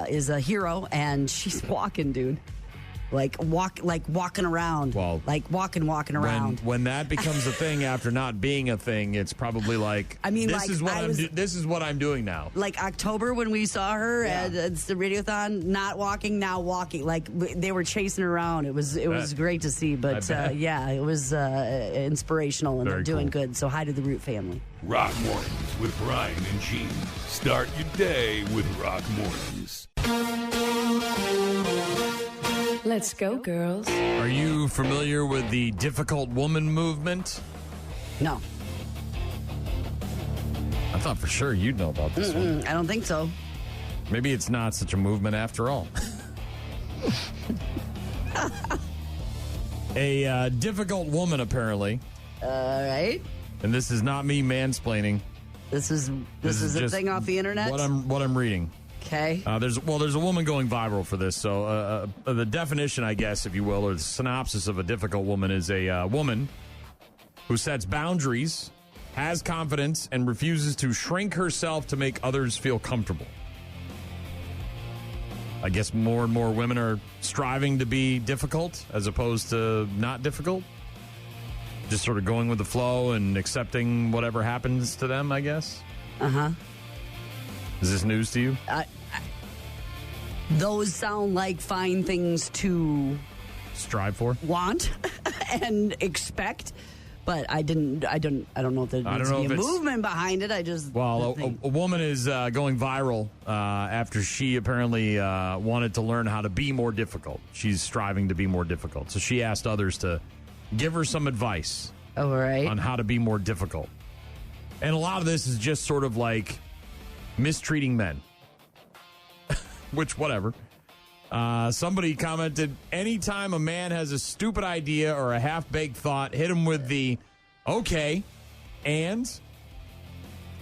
is a hero, and she's walking, dude. like walking around. Well, like walking around. When that becomes a thing after not being a thing, it's probably like, I mean, this is what I'm doing now. Like October when we saw her at the Radiothon, not walking, now walking. Like they were chasing her around. It was great to see. But it was inspirational, and they're doing good. So hi to the Root family. Rock Mornings with Brian and Gene. Start your day with Rock Mornings. Let's go, girls. Are you familiar with the difficult woman movement? No. I thought for sure you'd know about this one. I don't think so. Maybe it's not such a movement after all. A difficult woman, apparently. All right. And this is not me mansplaining. This is a thing off the internet? What I'm reading. Okay. There's a woman going viral for this. So the definition, I guess, if you will, or the synopsis of a difficult woman is a woman who sets boundaries, has confidence, and refuses to shrink herself to make others feel comfortable. I guess more and more women are striving to be difficult as opposed to not difficult. Just sort of going with the flow and accepting whatever happens to them, I guess. Uh-huh. Is this news to you? Those sound like fine things to strive for, want, and expect. But I don't know if there needs to be a movement behind it. A woman is going viral after she apparently wanted to learn how to be more difficult. She's striving to be more difficult. So she asked others to give her some advice on how to be more difficult. And a lot of this is just sort of like mistreating men. Which, whatever. Somebody commented, anytime a man has a stupid idea or a half-baked thought, hit him with the, okay, and,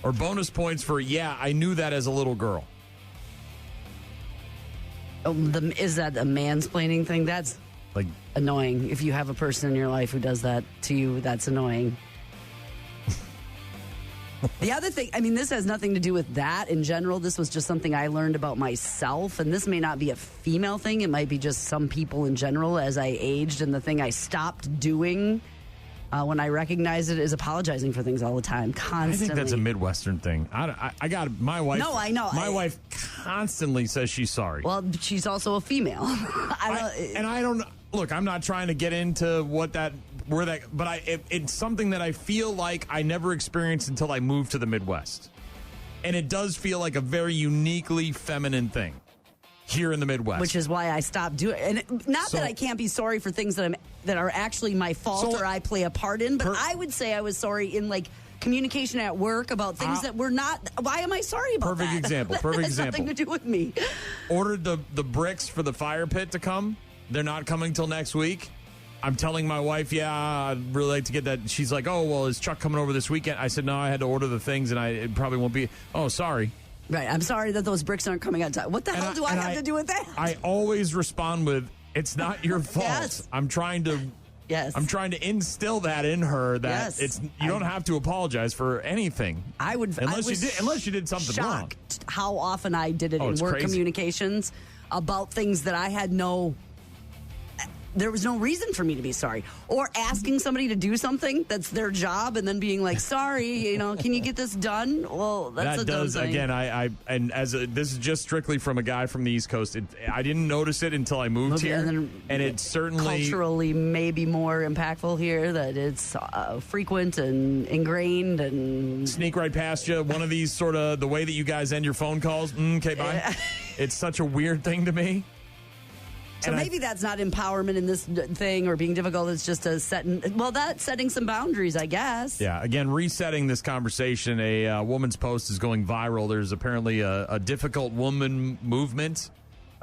or bonus points for, yeah, I knew that as a little girl. Is that a mansplaining thing? That's like annoying. If you have a person in your life who does that to you, that's annoying. The other thing, I mean, this has nothing to do with that in general. This was just something I learned about myself, and this may not be a female thing. It might be just some people in general as I aged, and the thing I stopped doing when I recognized it is apologizing for things all the time, constantly. I think that's a Midwestern thing. I got my wife. No, I know. My wife constantly says she's sorry. Well, she's also a female. I don't look. I'm not trying to get into but it's something that I feel like I never experienced until I moved to the Midwest, and it does feel like a very uniquely feminine thing here in the Midwest, which is why I stopped doing it. And not that I can't be sorry for things that are actually my fault or I play a part in, but I would say I was sorry in like communication at work about things that were not. Why am I sorry about that? Perfect example. That has nothing to do with me. Ordered the bricks for the fire pit to come. They're not coming till next week. I'm telling my wife, yeah, I'd really like to get that. She's like, oh, well, is Chuck coming over this weekend? I said, no, I had to order the things, and it probably won't be. Oh, sorry. Right. I'm sorry that those bricks aren't coming on time. What the hell do I have to do with that? I always respond with, it's not your fault. Yes. I'm trying to instill that in her that you don't have to apologize for anything. Unless you did something wrong. How often I did it in work communications about things that I had there was no reason for me to be sorry, or asking somebody to do something that's their job and then being like, sorry, can you get this done? Well, that's dumb thing. Again, this is just strictly from a guy from the East Coast. I didn't notice it until I moved here, and it's certainly culturally maybe more impactful here that it's frequent and ingrained and sneak right past you. One of these sort of the way that you guys end your phone calls. Okay, bye. It's such a weird thing to me. So maybe that's not empowerment in this thing or being difficult. It's just that's setting some boundaries, I guess. Yeah. Again, resetting this conversation. A woman's post is going viral. There's apparently a difficult woman movement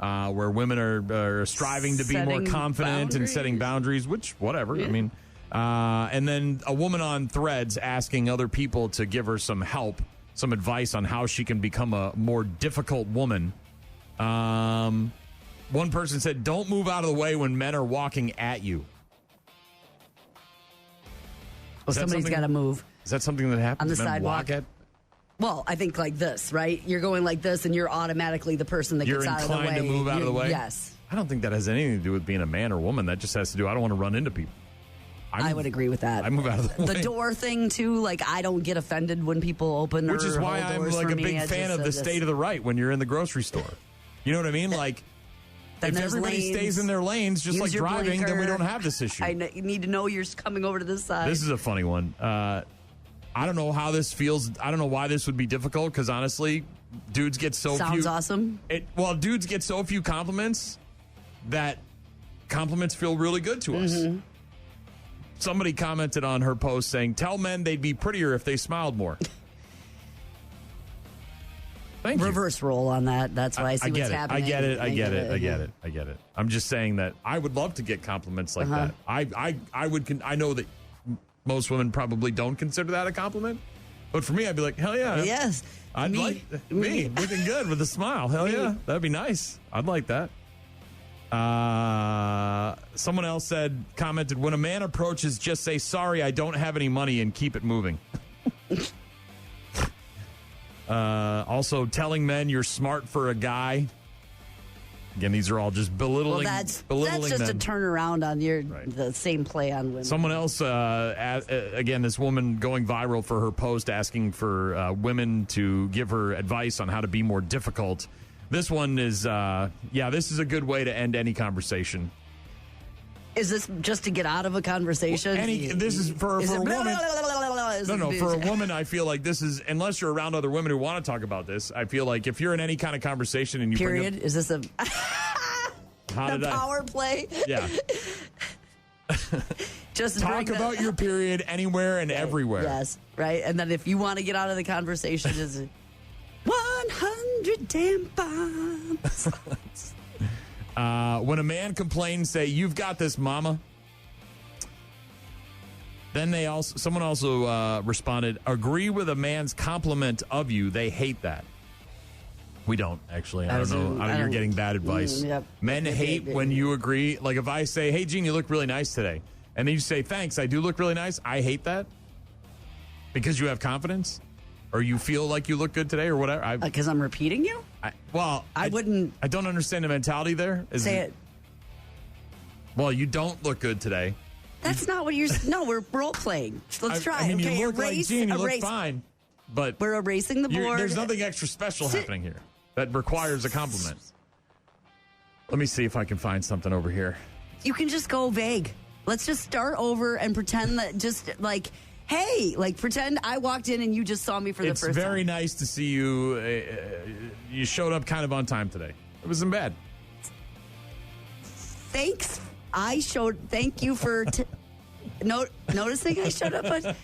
where women are striving to be more confident and setting boundaries, which, whatever. Yeah. I mean, and then a woman on Threads asking other people to give her some help, some advice on how she can become a more difficult woman. One person said, don't move out of the way when men are walking at you. Well, somebody's got to move. Is that something that happens on the sidewalk? Well, I think like this, right? You're going like this, and you're automatically the person that gets out of the way. You're inclined to move out of the way? Yes. I don't think that has anything to do with being a man or woman. That just has to do, I don't want to run into people. I would agree with that. I move out of the way. The door thing, too, like, I don't get offended when people open Which is or why hold I'm doors like for a me. big fan of the state of the right when you're in the grocery store. You know what I mean? Like, Then if there's everybody lanes. stays in their lanes, just Use like your driving, then we blinker. don't have this issue. You need to know you're coming over to this side. This is a funny one. I don't know how this feels. I don't know why this would be difficult because honestly, dudes get so few. Sounds awesome. Dudes get so few compliments that compliments feel really good to us. Mm-hmm. Somebody commented on her post saying, "Tell men they'd be prettier if they smiled more." Thank you. Reverse roll on that. That's why I see what's happening. I get it. I'm just saying that I would love to get compliments like that. I would. I know that most women probably don't consider that a compliment, but for me, I'd be like, hell yeah, yes. I'd like me looking good with a smile. Hell yeah, that'd be nice. I'd like that. Someone else commented, when a man approaches, just say, sorry, I don't have any money, and keep it moving. Also, telling men you're smart for a guy. Again, these are all just belittling. Well, that's men. just a turnaround on the same play on women. Someone else, again, this woman going viral for her post asking for women to give her advice on how to be more difficult. This one is, this is a good way to end any conversation. Is this just to get out of a conversation? This is for a woman. No, for a woman, I feel like this is, unless you're around other women who want to talk about this, I feel like if you're in any kind of conversation and you bring up, is this a power play? Yeah. Just talk about your period anywhere and everywhere. Yes, right. And then if you want to get out of the conversation, is 100 tampons. When a man complains, say, "You've got this, mama." Then someone also responded, "Agree with a man's compliment of you. They hate that." We don't, actually. I don't know. You're getting bad advice. Yep. Men hate when you agree. Like if I say, "Hey, Gene, you look really nice today," and then you say, "Thanks, I do look really nice." I hate that because you have confidence, or you feel like you look good today, or whatever. Because I'm repeating you. I wouldn't. I don't understand the mentality there. Say it. Well, you don't look good today. That's not what you're. No, we're role playing. Let's try. I mean, okay, you look like Gene. You look fine, but we're erasing the board. There's nothing extra special happening here that requires a compliment. Let me see if I can find something over here. You can just go vague. Let's just start over and pretend that just like, hey, like pretend I walked in and you just saw me for the first time. It's very nice to see you. You showed up kind of on time today. It wasn't bad. Thanks. Thank you for noticing I showed up.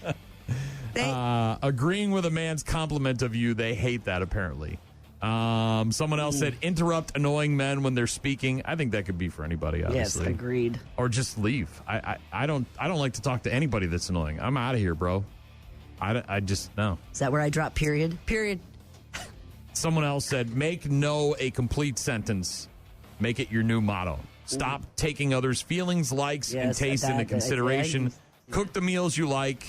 Agreeing with a man's compliment of you, they hate that apparently. Someone else said, interrupt annoying men when they're speaking. I think that could be for anybody, obviously. Yes, agreed. Or just leave. I don't like to talk to anybody that's annoying. I'm out of here, bro. I just, no. Is that where I drop period? Period. Someone else said, make no a complete sentence. Make it your new motto. Stop taking others' feelings, likes, and tastes into consideration. Cook the meals you like.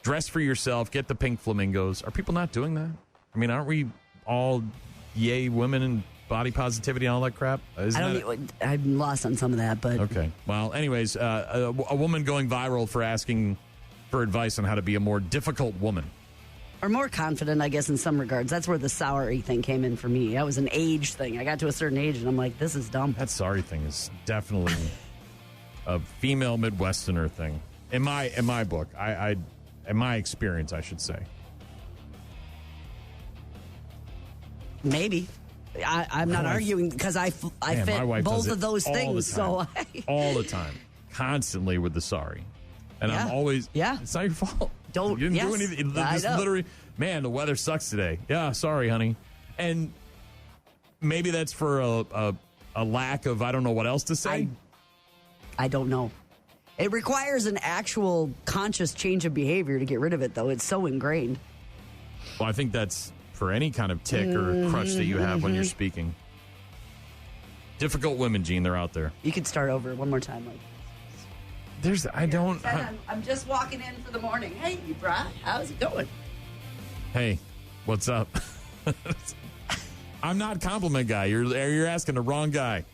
Dress for yourself. Get the pink flamingos. Are people not doing that? I mean, aren't we all yay women and body positivity and all that crap? I'm lost on some of that, but okay. Well, anyways, a woman going viral for asking for advice on how to be a more difficult woman. Or more confident, I guess, in some regards. That's where the sorry thing came in for me. That was an age thing. I got to a certain age, and I'm like, this is dumb. That sorry thing is definitely a female Midwesterner thing. In my book, in my experience, I should say. Maybe. I'm not arguing because I fit both of those things. So all the time, constantly with the sorry. And I'm always, it's not your fault. You didn't do anything. Just literally, man, the weather sucks today. Yeah, sorry, honey. And maybe that's for a lack of, I don't know what else to say. I don't know. It requires an actual conscious change of behavior to get rid of it, though. It's so ingrained. Well, I think that's for any kind of tick or crutch that you have when you're speaking. Difficult women, Gene, they're out there. You could start over one more time, Mike. I'm just walking in for the morning. Hey, Bri, how's it going? Hey, what's up? I'm not compliment guy. You're asking the wrong guy.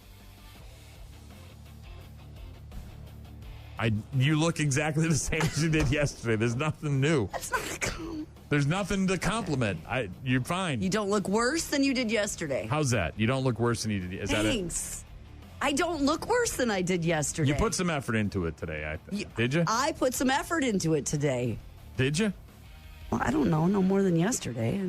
You look exactly the same as you did yesterday. There's nothing new. That's not There's nothing to compliment. You're fine. You don't look worse than you did yesterday. How's that? You don't look worse than you did. Is Thanks. I don't look worse than I did yesterday. You put some effort into it today, I think. Did you? I put some effort into it today. Did you? Well, I don't know. No more than yesterday.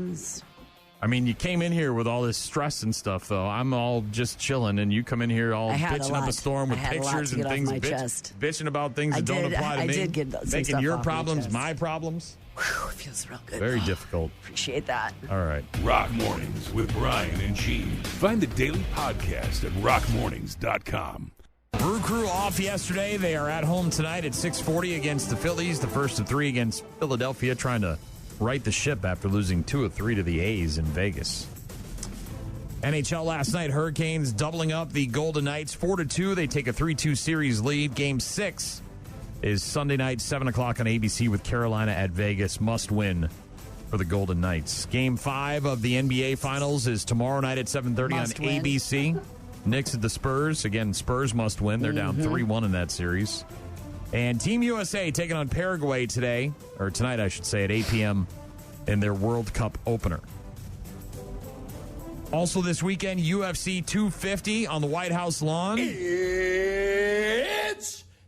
I mean, you came in here with all this stress and stuff, though. I'm all just chilling, and you come in here all bitching up a storm with pictures and things, bitching about things that don't apply to me. I did get some making stuff your off problems my my problems. Whew, it feels real good. Very difficult. Appreciate that. All right. Rock Mornings with Brian and Gene. Find the daily podcast at rockmornings.com. Brew Crew off yesterday. They are at home tonight at 6:40 against the Phillies. The first of three against Philadelphia, trying to right the ship after losing 2 of 3 to the A's in Vegas. NHL last night, Hurricanes doubling up the Golden Knights 4-2. They take a 3-2 series lead. Game 6 is Sunday night, 7 o'clock on ABC with Carolina at Vegas. Must win for the Golden Knights. Game 5 of the NBA Finals is tomorrow night at 7:30 on ABC. Knicks at the Spurs. Again, Spurs must win. They're down 3-1 in that series. And Team USA taking on Paraguay today, or tonight, I should say, at 8 p.m. in their World Cup opener. Also this weekend, UFC 250 on the White House lawn. It's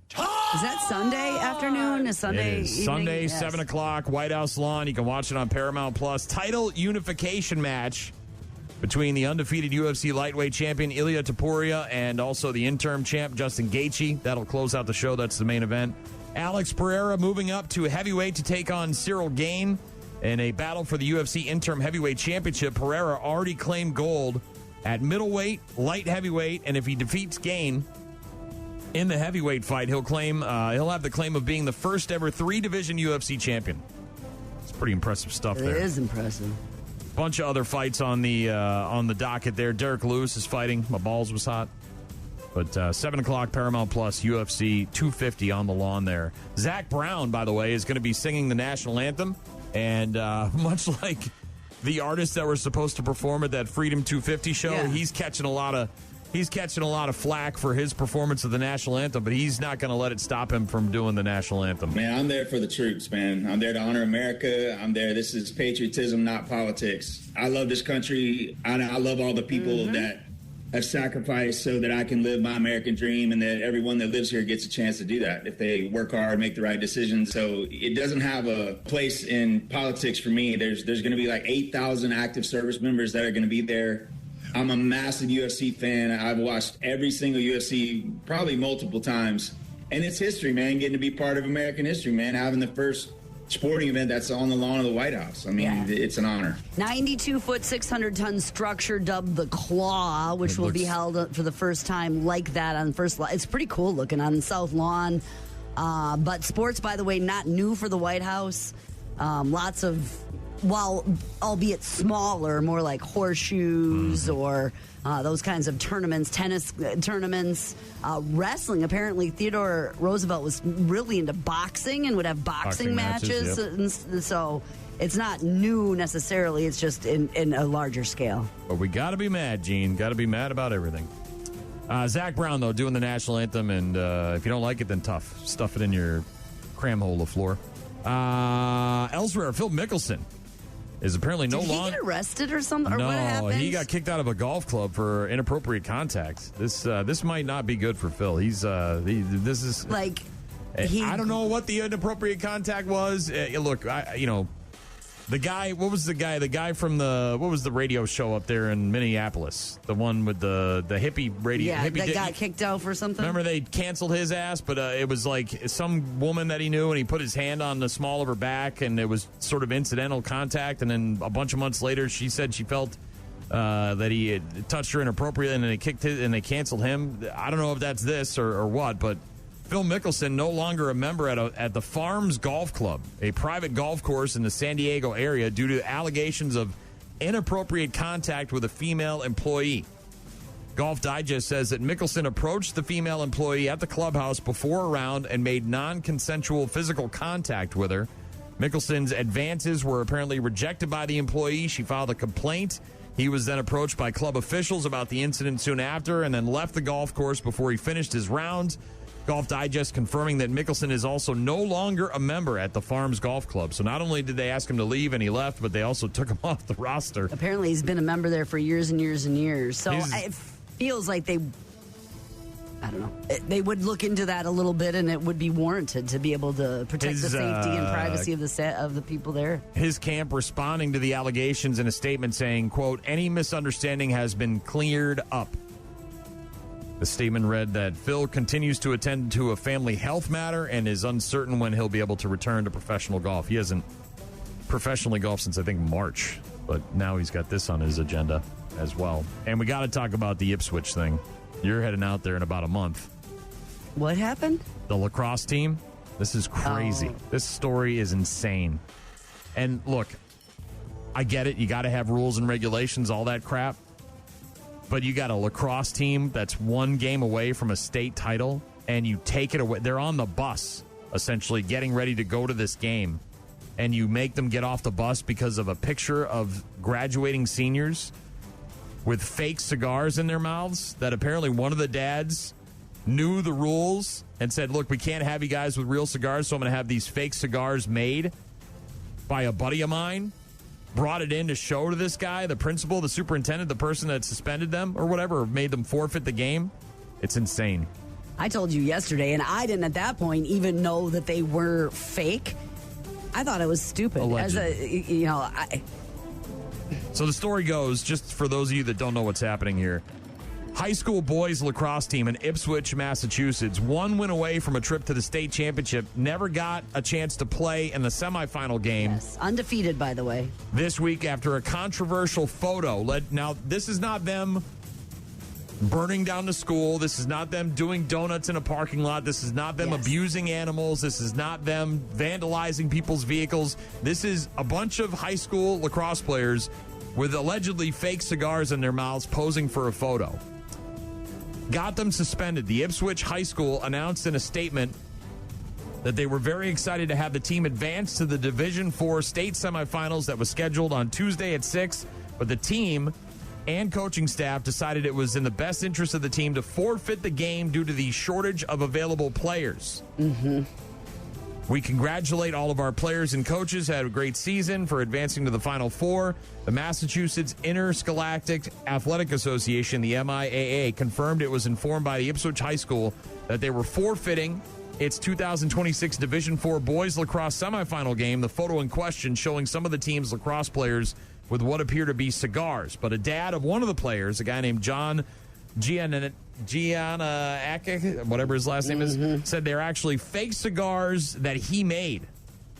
time! Is that Sunday afternoon? Is Sunday It is evening? Sunday, Yes. 7 o'clock, White House lawn. You can watch it on Paramount Plus. Title unification match between the undefeated UFC lightweight champion Ilia Topuria and also the interim champ Justin Gaethje. That'll close out the show. That's the main event. Alex Pereira moving up to heavyweight to take on Cyril Gane in a battle for the UFC interim heavyweight championship. Pereira already claimed gold at middleweight, light heavyweight, and if he defeats Gane in the heavyweight fight, he'll have the claim of being the first ever 3-division UFC champion. It's pretty impressive stuff there. It is impressive. Bunch of other fights on the docket there. Derek Lewis is fighting. My balls was hot. But 7 o'clock, Paramount Plus, UFC 250 on the lawn there. Zach Brown, by the way, is going to be singing the national anthem. And much like the artists that were supposed to perform at that Freedom 250 show, he's catching a lot of flack for his performance of the national anthem, but he's not going to let it stop him from doing the national anthem. Man, I'm there for the troops, man. I'm there to honor America. I'm there. This is patriotism, not politics. I love this country. I love all the people that have sacrificed so that I can live my American dream, and that everyone that lives here gets a chance to do that if they work hard, make the right decisions. So it doesn't have a place in politics for me. There's going to be like 8,000 active service members that are going to be there. I'm a massive UFC fan. I've watched every single UFC probably multiple times. And it's history, man, getting to be part of American history, man, having the first sporting event that's on the lawn of the White House. I mean, it's an honor. 92-foot, 600-ton structure dubbed the Claw, which will be held for the first time like that on first lawn. It's pretty cool looking on the South Lawn. But sports, by the way, not new for the White House. Lots of, while albeit smaller, more like horseshoes or those kinds of tournaments, tennis tournaments, wrestling. Apparently, Theodore Roosevelt was really into boxing and would have boxing matches. And so it's not new necessarily. It's just in a larger scale. But we got to be mad, Gene. Got to be mad about everything. Zach Brown, though, doing the national anthem. And if you don't like it, then tough. Stuff it in your cram hole of floor. Elsewhere, Phil Mickelson is apparently no longer. Did he get arrested or something? No, or what happened? he got kicked out of a golf club for inappropriate contact. This might not be good for Phil. This is like I don't know what the inappropriate contact was. Look, the guy. What was the guy? The guy from what was the radio show up there in Minneapolis? The one with the hippie radio. Yeah, hippie that got kicked out for something. Remember they canceled his ass, but it was like some woman that he knew, and he put his hand on the small of her back, and it was sort of incidental contact. And then a bunch of months later, she said she felt that he had touched her inappropriately, and then they canceled him. I don't know if that's this or what, but Phil Mickelson no longer a member at the Farms Golf Club, a private golf course in the San Diego area, due to allegations of inappropriate contact with a female employee. Golf Digest says that Mickelson approached the female employee at the clubhouse before a round and made non-consensual physical contact with her. Mickelson's advances were apparently rejected by the employee. She filed a complaint. He was then approached by club officials about the incident soon after and then left the golf course before he finished his round. Golf Digest confirming that Mickelson is also no longer a member at the Farms Golf Club. So not only did they ask him to leave and he left, but they also took him off the roster. Apparently he's been a member there for years and years and years. So it feels like they would look into that a little bit, and it would be warranted to be able to protect the safety and privacy of the people there. His camp responding to the allegations in a statement saying, quote, any misunderstanding has been cleared up. The statement read that Phil continues to attend to a family health matter and is uncertain when he'll be able to return to professional golf. He hasn't professionally golfed since, I think, March, but now he's got this on his agenda as well. And we got to talk about the Ipswich thing. You're heading out there in about a month. What happened? The lacrosse team. This is crazy. Oh. This story is insane. And look, I get it. You got to have rules and regulations, all that crap. But you got a lacrosse team that's one game away from a state title, and you take it away. They're on the bus, essentially, getting ready to go to this game. And you make them get off the bus because of a picture of graduating seniors with fake cigars in their mouths that apparently one of the dads knew the rules and said, look, we can't have you guys with real cigars, so I'm going to have these fake cigars made by a buddy of mine. Brought it in to show to this guy, the principal, the superintendent, the person that suspended them or whatever, or made them forfeit the game. It's insane. I told you yesterday, and I didn't at that point even know that they were fake. I thought it was stupid. Allegedly. So the story goes, just for those of you that don't know what's happening here, high school boys lacrosse team in Ipswich, Massachusetts, one went away from a trip to the state championship, never got a chance to play in the semifinal game. Yes, undefeated, by the way. This week after a controversial photo. Now, this is not them burning down the school. This is not them doing donuts in a parking lot. This is not them abusing animals. This is not them vandalizing people's vehicles. This is a bunch of high school lacrosse players with allegedly fake cigars in their mouths posing for a photo. Got them suspended. The Ipswich High School announced in a statement that they were very excited to have the team advance to the Division IV state semifinals that was scheduled on Tuesday at 6, but the team and coaching staff decided it was in the best interest of the team to forfeit the game due to the shortage of available players. Mm-hmm. We congratulate all of our players and coaches. Had a great season for advancing to the Final Four. The Massachusetts Interscholastic Athletic Association, the MIAA, confirmed it was informed by the Ipswich High School that they were forfeiting its 2026 Division IV boys lacrosse semifinal game. The photo in question showing some of the team's lacrosse players with what appear to be cigars. But a dad of one of the players, a guy named John Gianna, whatever his last name is, said they're actually fake cigars that he made.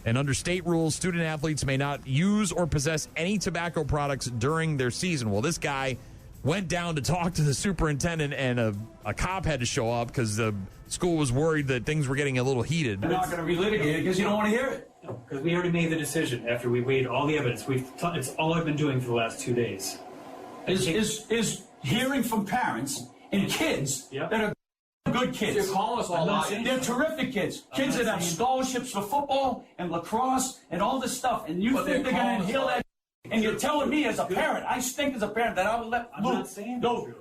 And under state rules, student athletes may not use or possess any tobacco products during their season. Well, this guy went down to talk to the superintendent, and a cop had to show up because the school was worried that things were getting a little heated. We're not going to relitigate it because you don't want to hear it. No, because we already made the decision after we weighed all the evidence. It's all I've been doing for the last 2 days. Is hearing from parents and kids that are good kids. You're calling us all out. They're terrific kids. Kids that have scholarships for football and lacrosse and all this stuff. And you think they're going to inhale that? And you're telling me as a parent, I stink as a parent, that I will let Luke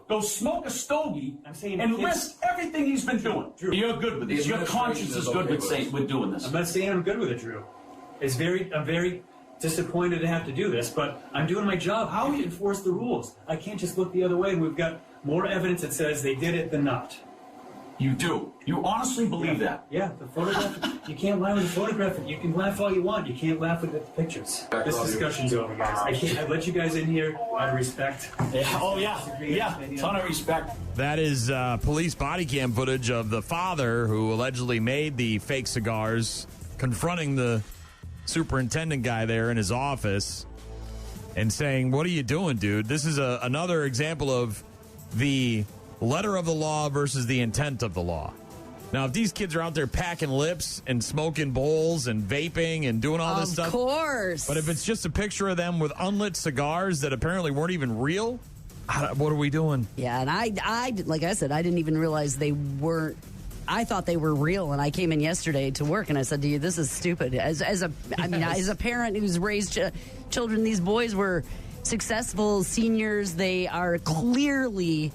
go smoke a stogie and risk everything he's been doing. Drew, you're good with this. Your conscience is good with doing this. I'm not saying I'm good with it, Drew. I'm very disappointed to have to do this, but I'm doing my job. How do we enforce the rules? I can't just look the other way. We've got more evidence that says they did it than not. You do. You honestly believe that? Yeah, the photograph. You can't lie with the photograph. You can laugh all you want. You can't laugh with the pictures. This discussion's over, guys. I let you guys in here out of respect. Yeah, ton of respect. That is police body cam footage of the father who allegedly made the fake cigars, confronting the superintendent guy there in his office and saying, what are you doing, dude? This is another example of the letter of the law versus the intent of the law. Now, if these kids are out there packing lips and smoking bowls and vaping and doing all this stuff. Of course. But if it's just a picture of them with unlit cigars that apparently weren't even real, what are we doing? Yeah, and I like I said, I didn't even realize they weren't. I thought they were real, and I came in yesterday to work, and I said to you, this is stupid. As a parent who's raised children, these boys were successful seniors. They are clearly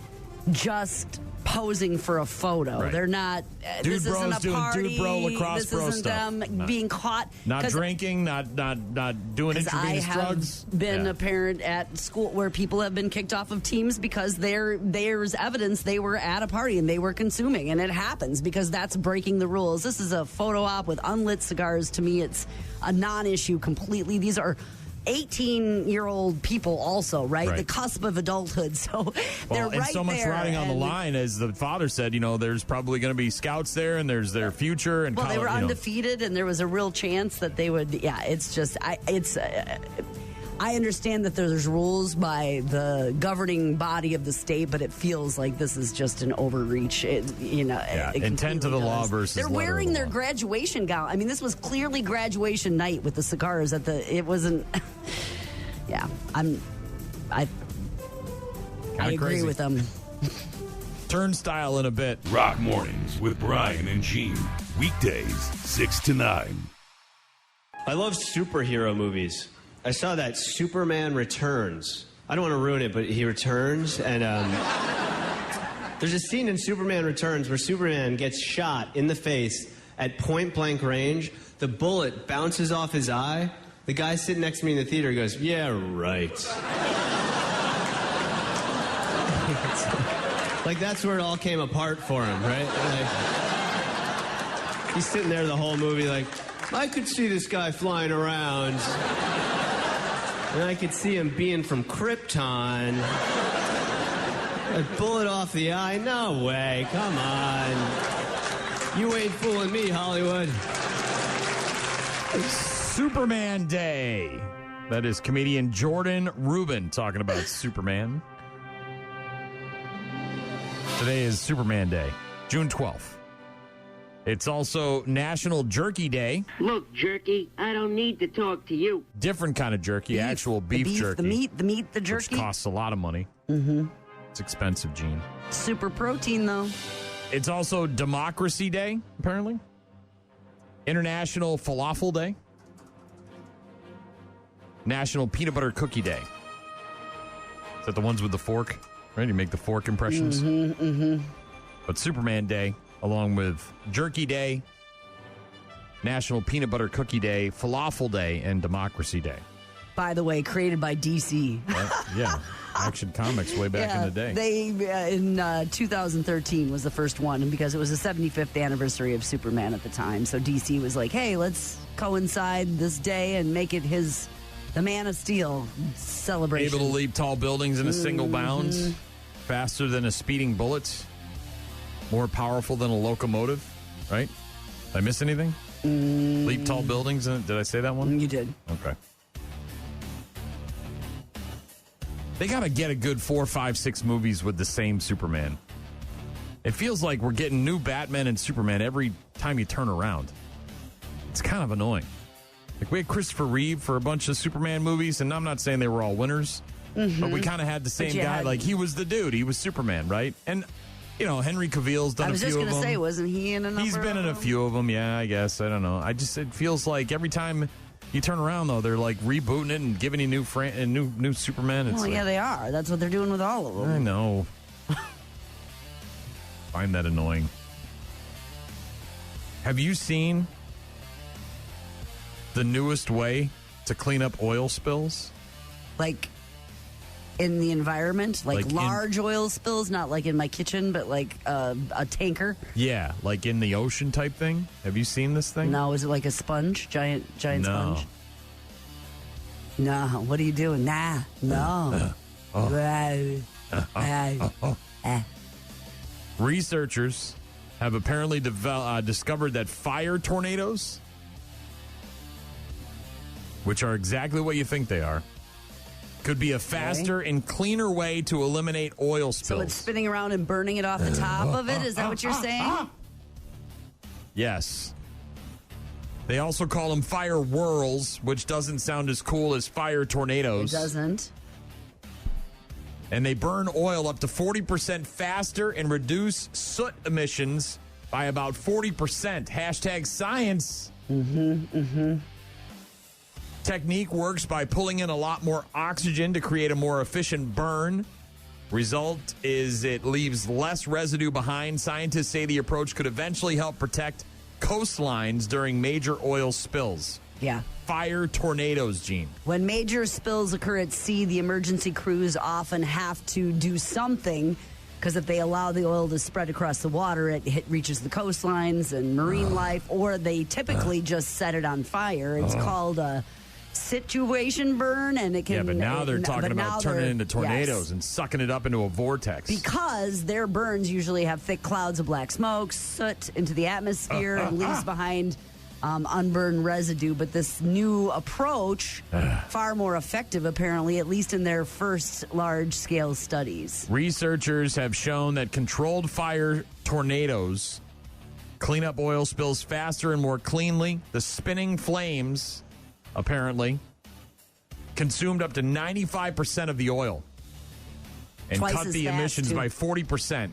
just posing for a photo. Right. They're not. Dude this bros isn't a doing party. dude bro lacrosse this bro isn't stuff. them No. being caught. Not drinking, not doing I intravenous have drugs. been a parent at school where people have been kicked off of teams because there's evidence they were at a party and they were consuming, and it happens because that's breaking the rules. This is a photo op with unlit cigars. To me, it's a non-issue completely. These are 18-year-old people also, right? The cusp of adulthood. So they're and right so much there. riding on the line, as the father said, there's probably going to be scouts there, and there's their future. And they were undefeated, and there was a real chance that they would. Yeah, it's just I understand that there's rules by the governing body of the state, but it feels like this is just an overreach. Intent to the law versus they're wearing their graduation gown. I mean, this was clearly graduation night with the cigars at the. It wasn't. Yeah, I agree crazy with them. Turnstile in a bit. Rock Mornings with Brian and Gene. Weekdays, 6 to 9. I love superhero movies. I saw that Superman Returns. I don't want to ruin it, but he returns, and there's a scene in Superman Returns where Superman gets shot in the face at point-blank range. The bullet bounces off his eye. The guy sitting next to me in the theater goes, "Yeah, right." Like, that's where it all came apart for him, right? Like, he's sitting there the whole movie like, I could see this guy flying around. And I could see him being from Krypton. A bullet off the eye? No way. Come on. You ain't fooling me, Hollywood. Superman Day. That is comedian Jordan Rubin talking about Superman. Today is Superman Day, June 12th. It's also National Jerky Day. Look, Jerky, I don't need to talk to you. Different kind of jerky, actual beef jerky. The meat, the jerky. Which costs a lot of money. Mm-hmm. It's expensive, Gene. Super protein, though. It's also Democracy Day, apparently. International Falafel Day. National Peanut Butter Cookie Day. Is that the ones with the fork? Right? You make the fork impressions? Mm-hmm, mm-hmm. But Superman Day, along with Jerky Day, National Peanut Butter Cookie Day, Falafel Day, and Democracy Day. By the way, created by DC. Yeah, Action Comics way back in the day. They in 2013 was the first one, and because it was the 75th anniversary of Superman at the time, so DC was like, "Hey, let's coincide this day and make it the Man of Steel celebration." Able to leap tall buildings in a single bound, faster than a speeding bullet. More powerful than a locomotive, right? Did I miss anything? Leap tall buildings. Did I say that one? You did. Okay. They got to get a good 4, 5, 6 movies with the same Superman. It feels like we're getting new Batman and Superman every time you turn around. It's kind of annoying. Like, we had Christopher Reeve for a bunch of Superman movies, and I'm not saying they were all winners, but we kind of had the same guy. Like, he was the dude. He was Superman, right? And Henry Cavill's done a few of them. I was just going to say, wasn't he in a number? He's been in a few of them, yeah, I guess. I don't know. It feels like every time you turn around, though, they're like rebooting it and giving you new Superman. Well, yeah, they are. That's what they're doing with all of them. I know. Find that annoying. Have you seen the newest way to clean up oil spills? Like in the environment? Like large oil spills, not like in my kitchen, but like a tanker? Yeah, like in the ocean type thing. Have you seen this thing? No, is it like a sponge? Giant sponge? No. What are you doing? Nah. No. Researchers have apparently discovered that fire tornadoes, which are exactly what you think they are, could be a faster and cleaner way to eliminate oil spills. So it's spinning around and burning it off the top of it? Is that what you're saying? Yes. They also call them fire whirls, which doesn't sound as cool as fire tornadoes. It doesn't. And they burn oil up to 40% faster and reduce soot emissions by about 40%. Hashtag science. Technique works by pulling in a lot more oxygen to create a more efficient burn. Result is it leaves less residue behind. Scientists say the approach could eventually help protect coastlines during major oil spills. Yeah. Fire tornadoes, Gene. When major spills occur at sea, the emergency crews often have to do something because if they allow the oil to spread across the water, it reaches the coastlines and marine life, or they typically just set it on fire. It's called a situation burn, and it can... Yeah, but now they're talking about turning it into tornadoes and sucking it up into a vortex. Because their burns usually have thick clouds of black smoke, soot into the atmosphere, and leaves behind unburned residue. But this new approach, far more effective, apparently, at least in their first large-scale studies. Researchers have shown that controlled fire tornadoes clean up oil spills faster and more cleanly. The spinning flames, apparently, consumed up to 95% of the oil and Twice cut as the fast, emissions too. by 40%.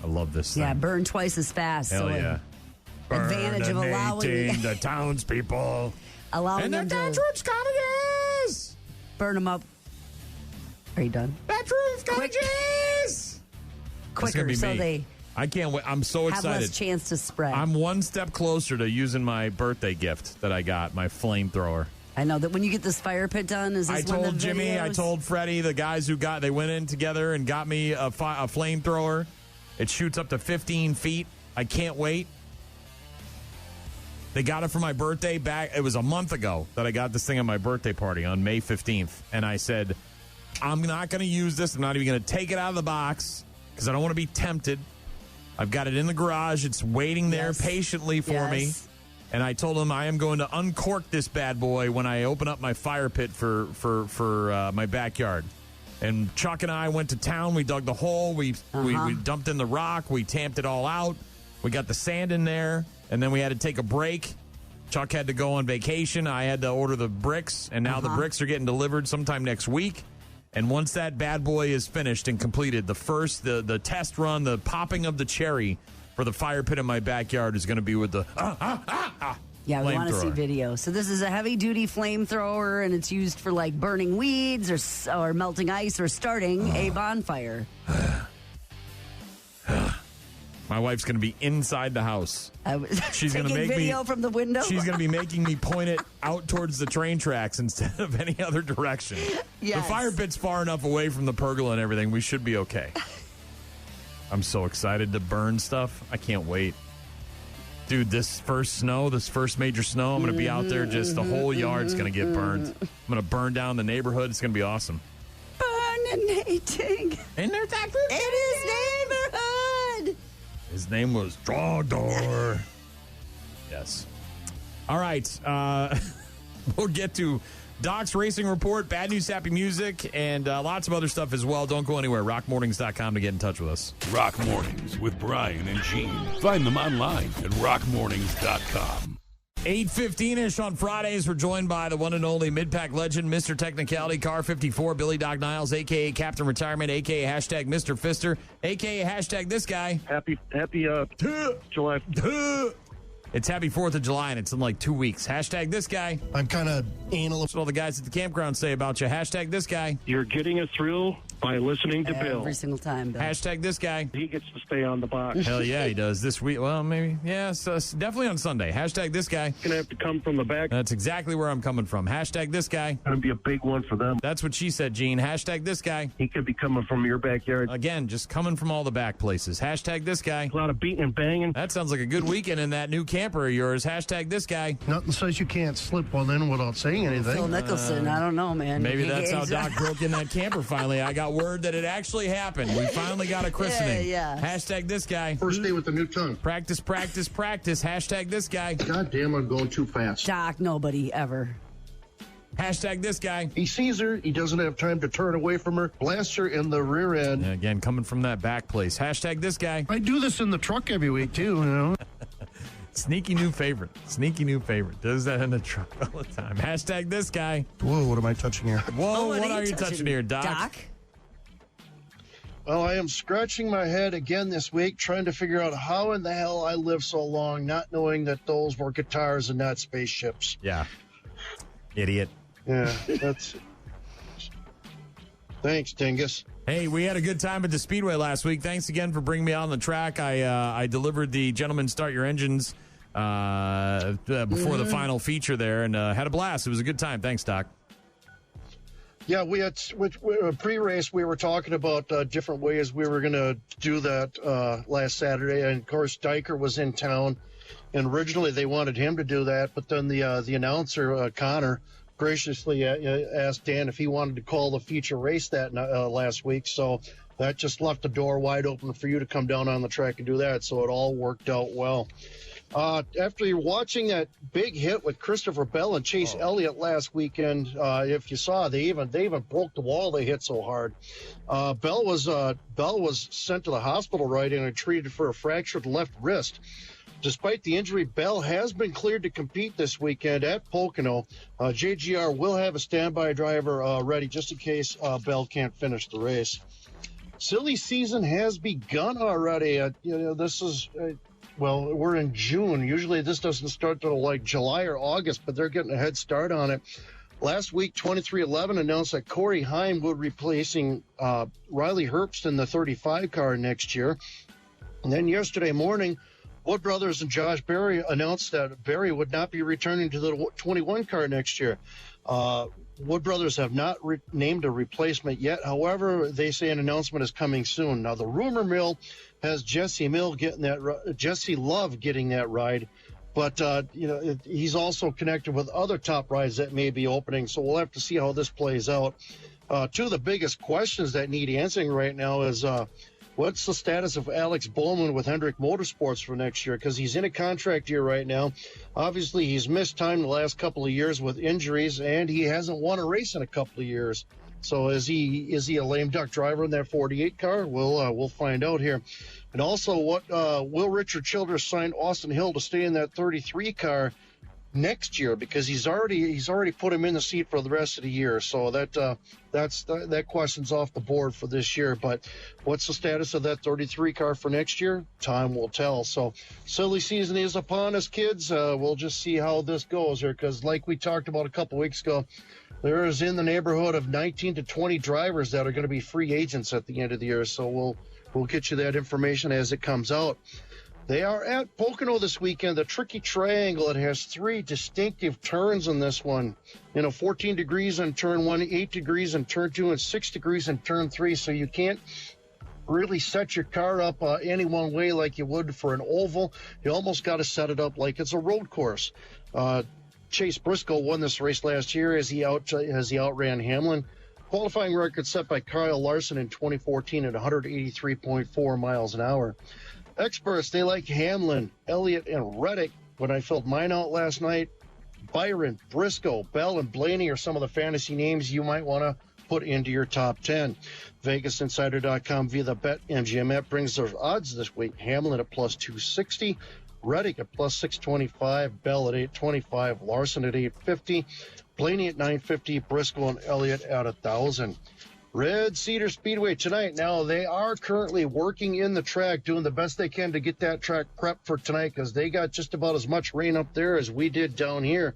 I love this thing. Yeah, burn twice as fast. Hell so yeah. Advantage of allowing the townspeople. allowing And them the to truth's cottages. burn them up. Are you done? The truth's cottages. Quicker, so they I can't wait. I'm so have excited. less chance to spread. I'm one step closer to using my birthday gift that I got, my flamethrower. I know that when you get this fire pit done, is this I one told of the Jimmy, videos? I told Freddie, the guys they went in together and got me a flamethrower. It shoots up to 15 feet. I can't wait. They got it for my birthday back. It was a month ago that I got this thing at my birthday party on May 15th. And I said, I'm not going to use this. I'm not even going to take it out of the box because I don't want to be tempted. I've got it in the garage. It's waiting there patiently for me. And I told him I am going to uncork this bad boy when I open up my fire pit for my backyard. And Chuck and I went to town. We dug the hole. We dumped in the rock. We tamped it all out. We got the sand in there. And then we had to take a break. Chuck had to go on vacation. I had to order the bricks. And now the bricks are getting delivered sometime next week. And once that bad boy is finished and completed, the test run, the popping of the cherry for the fire pit in my backyard is going to be with the Yeah, we want to see flamethrower. video. So this is a heavy-duty flamethrower, and it's used for, like, burning weeds or melting ice or starting a bonfire. My wife's going to be inside the house. She's going to Taking make video from the window? She's going to be making me point it out towards the train tracks instead of any other direction. Yes. The fire pit's far enough away from the pergola and everything. We should be okay. I'm so excited to burn stuff. I can't wait. Dude, this first major snow, I'm going to be out there just the whole yard's going to get burned. I'm going to burn down the neighborhood. It's going to be awesome. Burning. And there's that It is neighborhood. His name was Drawdor. Yes. All right. We'll get to Doc's Racing Report, Bad News, Happy Music, and lots of other stuff as well. Don't go anywhere. RockMornings.com to get in touch with us. Rock Mornings with Brian and Gene. Find them online at rockmornings.com. 8:15-ish on Fridays, we're joined by the one and only mid-pack legend, Mr. Technicality, Car 54, Billy Doc Niles, a.k.a. Captain Retirement, a.k.a. hashtag Mr. Fister, a.k.a. hashtag this guy. Happy July. It's happy 4th of July, and it's in like 2 weeks. Hashtag this guy. I'm kind of anal. That's what all the guys at the campground say about you. Hashtag this guy. You're getting a thrill by listening to Bill. Every single time, Bill. Hashtag this guy. He gets to stay on the box. Hell yeah, he does. This week, well, maybe. Yeah, so definitely on Sunday. Hashtag this guy. Going to have to come from the back. That's exactly where I'm coming from. Hashtag this guy. Going to be a big one for them. That's what she said, Gene. Hashtag this guy. He could be coming from your backyard. Again, just coming from all the back places. Hashtag this guy. A lot of beating and banging. That sounds like a good weekend in that new camper of yours. Hashtag this guy. Nothing says you can't slip one in without saying anything. Phil Mickelson, I don't know, man. Maybe that's how Doc broke in that camper finally. I got word that it actually happened. We finally got a christening. Yeah. Hashtag this guy. First day with the new tongue. Practice, practice, practice. Hashtag this guy. God damn, I'm going too fast. Doc, nobody ever. Hashtag this guy. He sees her. He doesn't have time to turn away from her. Blasts her in the rear end. And again, coming from that back place. Hashtag this guy. I do this in the truck every week, too, you know. Sneaky new favorite. Sneaky new favorite. Does that in the truck all the time. Hashtag this guy. Whoa, what am I touching here? Whoa, what are you touching here, Doc? Well, I am scratching my head again this week, trying to figure out how in the hell I lived so long, not knowing that those were guitars and not spaceships. Yeah. Idiot. Yeah, that's... Thanks, Dingus. Hey, we had a good time at the Speedway last week. Thanks again for bringing me on the track. I delivered the Gentlemen Start Your Engines before the final feature there, and had a blast. It was a good time. Thanks, Doc. Yeah, we had pre-race. We were talking about different ways we were going to do that last Saturday, and of course, Diker was in town, and originally they wanted him to do that, but then the announcer Connor graciously asked Dan if he wanted to call the feature race that last week. So that just left the door wide open for you to come down on the track and do that. So it all worked out well. After you're watching that big hit with Christopher Bell and Chase Elliott last weekend, if you saw, they even broke the wall. They hit so hard. Bell was sent to the hospital and treated for a fractured left wrist. Despite the injury, Bell has been cleared to compete this weekend at Pocono. JGR will have a standby driver ready just in case Bell can't finish the race. Silly season has begun already. This is... Well, we're in June. Usually this doesn't start till like July or August, but they're getting a head start on it. Last week, 23XI announced that Corey Heim will be replacing Riley Herbst in the 35 car next year. And then yesterday morning, Wood Brothers and Josh Berry announced that Berry would not be returning to the 21 car next year. Wood Brothers have not named a replacement yet. However, they say an announcement is coming soon. Now, the rumor mill has Jesse Love getting that ride, but he's also connected with other top rides that may be opening. So we'll have to see how this plays out. Two of the biggest questions that need answering right now is what's the status of Alex Bowman with Hendrick Motorsports for next year? Because he's in a contract year right now. Obviously, he's missed time the last couple of years with injuries, and he hasn't won a race in a couple of years. So is he a lame duck driver in that 48 car? We'll find out here. And also, will Richard Childress sign Austin Hill to stay in that 33 car next year? Because he's already put him in the seat for the rest of the year. So that question's off the board for this year. But what's the status of that 33 car for next year? Time will tell. So silly season is upon us, kids. We'll just see how this goes here, because like we talked about a couple weeks ago, there is in the neighborhood of 19 to 20 drivers that are going to be free agents at the end of the year. So we'll get you that information as it comes out. They are at Pocono this weekend, the Tricky Triangle. It has 3 distinctive turns in this one. 14 degrees on turn 1, 8 degrees on turn 2, and 6 degrees on turn 3. So you can't really set your car up any one way like you would for an oval. You almost got to set it up like it's a road course. Chase Briscoe won this race last year as he outran Hamlin. Qualifying record set by Kyle Larson in 2014 at 183.4 miles an hour. Experts, they like Hamlin, Elliott, and Reddick. When I filled mine out last night, Byron, Briscoe, Bell, and Blaney are some of the fantasy names you might want to put into your top 10. VegasInsider.com via the BetMGM app brings their odds this week. Hamlin at plus 260, Reddick at plus 625, Bell at 825, Larson at 850, Blaney at 950, Briscoe and Elliott at 1,000. Red Cedar Speedway tonight. Now, they are currently working in the track, doing the best they can to get that track prepped for tonight, because they got just about as much rain up there as we did down here.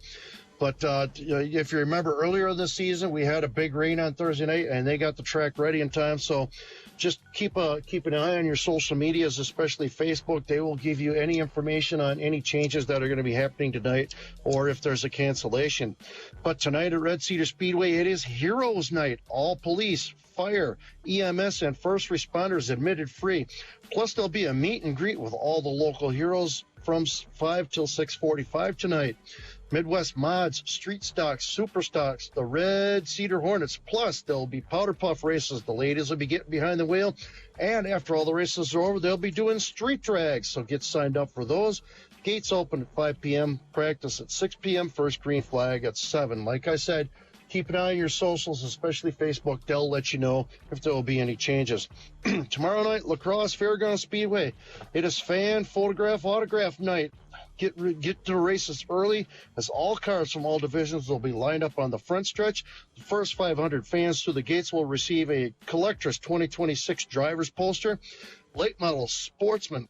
But if you remember earlier this season, we had a big rain on Thursday night, and they got the track ready in time. So just keep an eye on your social medias, especially Facebook. They will give you any information on any changes that are going to be happening tonight, or if there's a cancellation. But tonight at Red Cedar Speedway, it is Heroes Night. All police, fire, EMS, and first responders admitted free. Plus, there'll be a meet and greet with all the local heroes from 5 till 6:45 tonight. Midwest Mods, Street Stocks, Super Stocks, the Red Cedar Hornets. Plus, there'll be powder puff races. The ladies will be getting behind the wheel. And after all the races are over, they'll be doing street drags. So get signed up for those. Gates open at 5 p.m., practice at 6 p.m., first green flag at 7. Like I said, keep an eye on your socials, especially Facebook. They'll let you know if there will be any changes. Tomorrow night, La Crosse Fairgrounds Speedway. It is fan photograph autograph night. Get to the races early, as all cars from all divisions will be lined up on the front stretch. The first 500 fans through the gates will receive a Collector's 2026 driver's poster. Late model Sportsman,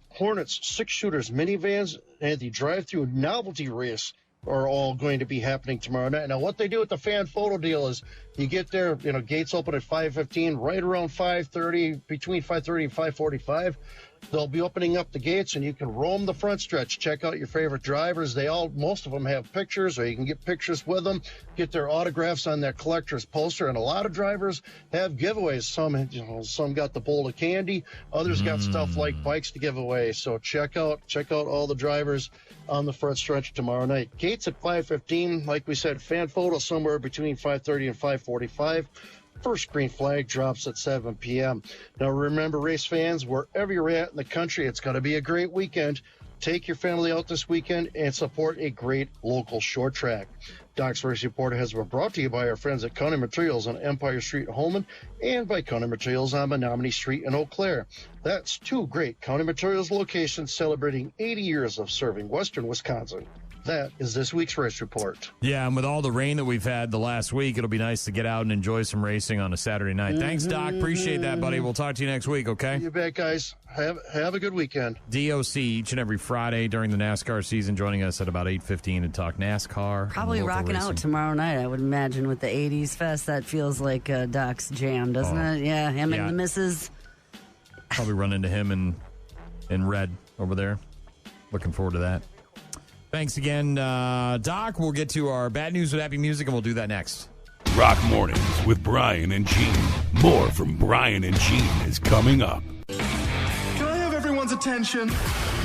Hornets, 6-shooters, minivans, and the drive-through novelty race are all going to be happening tomorrow night. Now, what they do with the fan photo deal is you get there, gates open at 5:15, right around 5:30, between 5:30 and 5:45. They'll be opening up the gates, and you can roam the front stretch. Check out your favorite drivers. Most of them have pictures, or you can get pictures with them, get their autographs on their collector's poster. And a lot of drivers have giveaways. Some got the bowl of candy. Others got stuff like bikes to give away. So check out all the drivers on the front stretch tomorrow night. Gates at 5:15. Like we said, fan photo somewhere between 5:30 and 5:45. First green flag drops at 7 p.m. Now, remember, race fans, wherever you're at in the country, it's going to be a great weekend. Take your family out this weekend and support a great local short track. Doc's Race Report has been brought to you by our friends at County Materials on Empire Street in Holman and by County Materials on Menominee Street in Eau Claire. That's two great County Materials locations celebrating 80 years of serving Western Wisconsin. That is this week's Race Report. Yeah, and with all the rain that we've had the last week, it'll be nice to get out and enjoy some racing on a Saturday night. Thanks, Doc. Appreciate that, buddy. We'll talk to you next week, okay? You bet, guys. Have a good weekend. DOC each and every Friday during the NASCAR season, joining us at about 8:15 to talk NASCAR. Probably rocking out tomorrow night, I would imagine, with the 80s Fest. That feels like Doc's jam, doesn't it? Yeah, him and the missus. Probably run into him in red over there. Looking forward to that. Thanks again, Doc. We'll get to our bad news with happy music, and we'll do that next. Rock Mornings with Brian and Gene. More from Brian and Gene is coming up. Can I have everyone's attention?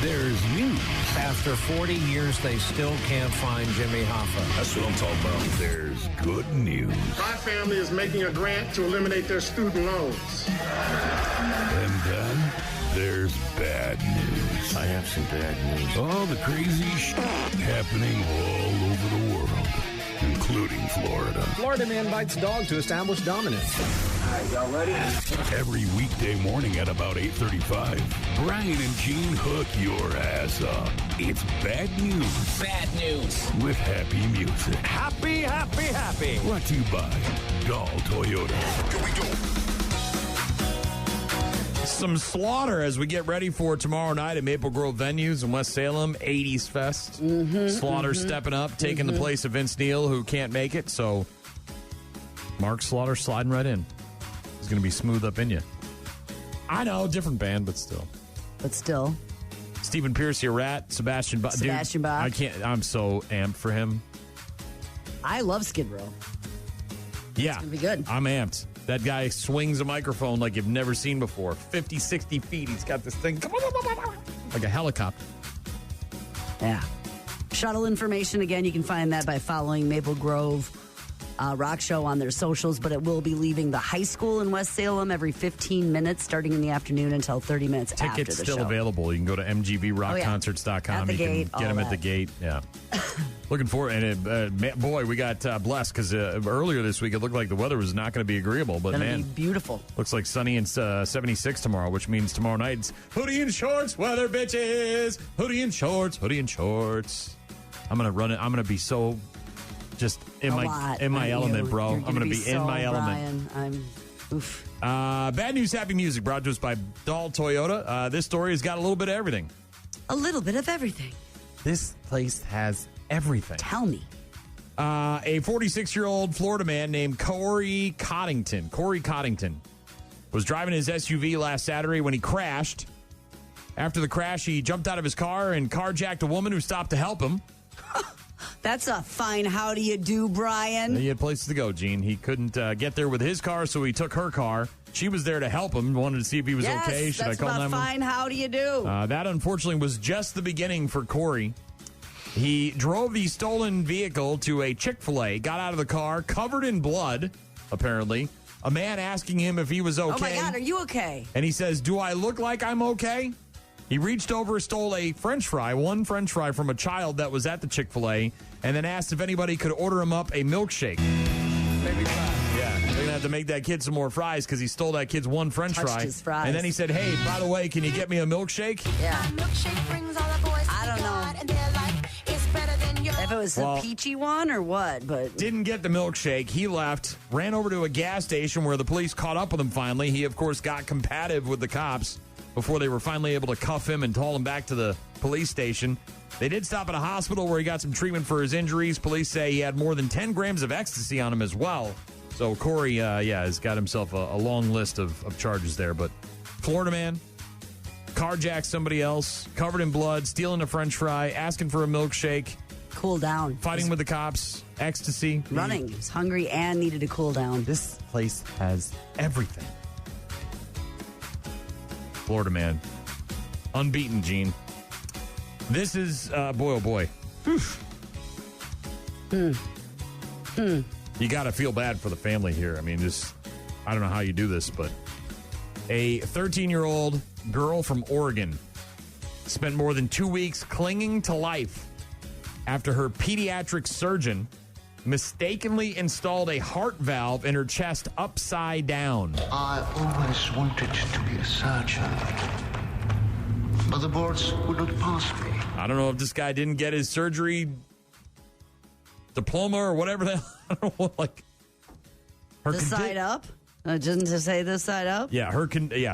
There's news. After 40 years, they still can't find Jimmy Hoffa. That's what I'm talking about. There's good news. My family is making a grant to eliminate their student loans. And then there's bad news. I have some bad news. All the crazy happening all over the world, including Florida. Florida man bites dog to establish dominance. All right, y'all ready? Every weekday morning at about 8:35, Brian and Gene hook your ass up. It's bad news. Bad news. With happy music. Happy, happy, happy. Brought to you by Dahl Toyota. Here we go. Some slaughter as we get ready for tomorrow night at Maple Grove Venues in West Salem, 80s Fest. Slaughter stepping up, taking the place of Vince Neil, who can't make it. So Mark Slaughter sliding right in. He's going to be smooth up in you. I know, different band, but still. Stephen Pierce, your rat. Sebastian Bach. I'm so amped for him. I love Skid Row. Yeah. It's going to be good. I'm amped. That guy swings a microphone like you've never seen before. 50, 60 feet. He's got this thing like a helicopter. Yeah. Shuttle information, again, you can find that by following Maple Grove Rock Show on their socials, but it will be leaving the high school in West Salem every 15 minutes, starting in the afternoon until 30 minutes after the show. Tickets still available. You can go to mgbrockconcerts.com. At the you gate, can get them at the gate. Yeah. Looking forward, and boy, we got blessed because earlier this week it looked like the weather was not going to be agreeable, but man, be beautiful. Looks like sunny and 76 tomorrow, which means tomorrow night it's hoodie and shorts weather, bitches. Hoodie and shorts. I'm gonna run it. I'm gonna be so just in my element, bro. I'm gonna be in my element. Bad news, happy music, brought to us by Dahl Toyota. This story has got a little bit of everything. A little bit of everything. This place has everything. Tell me. A 46-year-old Florida man named Corey Coddington was driving his SUV last Saturday when he crashed. After the crash, he jumped out of his car and carjacked a woman who stopped to help him. That's a fine how do you do, Brian. He had places to go, Gene. He couldn't get there with his car, so he took her car. She was there to help him, wanted to see if he was okay. Should I call 911? Fine how do you do. That, unfortunately, was just the beginning for Corey. He drove the stolen vehicle to a Chick-fil-A, got out of the car, covered in blood, apparently. A man asking him if he was okay. Oh, my God, are you okay? And he says, do I look like I'm okay? He reached over, stole a one French fry from a child that was at the Chick-fil-A, and then asked if anybody could order him up a milkshake. Maybe fries. Yeah, they're going to have to make that kid some more fries because he stole that kid's one French fry. His fries. And then he said, hey, by the way, can you get me a milkshake? Yeah. I don't know if it was a peachy one or what, but... Didn't get the milkshake. He left, ran over to a gas station where the police caught up with him finally. He, of course, got combative with the cops before they were finally able to cuff him and haul him back to the police station. They did stop at a hospital where he got some treatment for his injuries. Police say he had more than 10 grams of ecstasy on him as well. So Corey, has got himself a long list of charges there. But Florida man, carjacked somebody else, covered in blood, stealing a French fry, asking for a milkshake. Cool down. Fighting with the cops, ecstasy. Running. He was hungry and needed to cool down. This place has everything. Florida man. Unbeaten, Gene. This is, boy, oh boy. You got to feel bad for the family here. I mean, I don't know how you do this, but a 13-year-old girl from Oregon spent more than 2 weeks clinging to life after her pediatric surgeon mistakenly installed a heart valve in her chest upside down. I always wanted to be a surgeon, but the boards would not pass me. I don't know if this guy didn't get his surgery diploma or whatever the hell. I don't know, like her the side up? Didn't it say this side up? Yeah,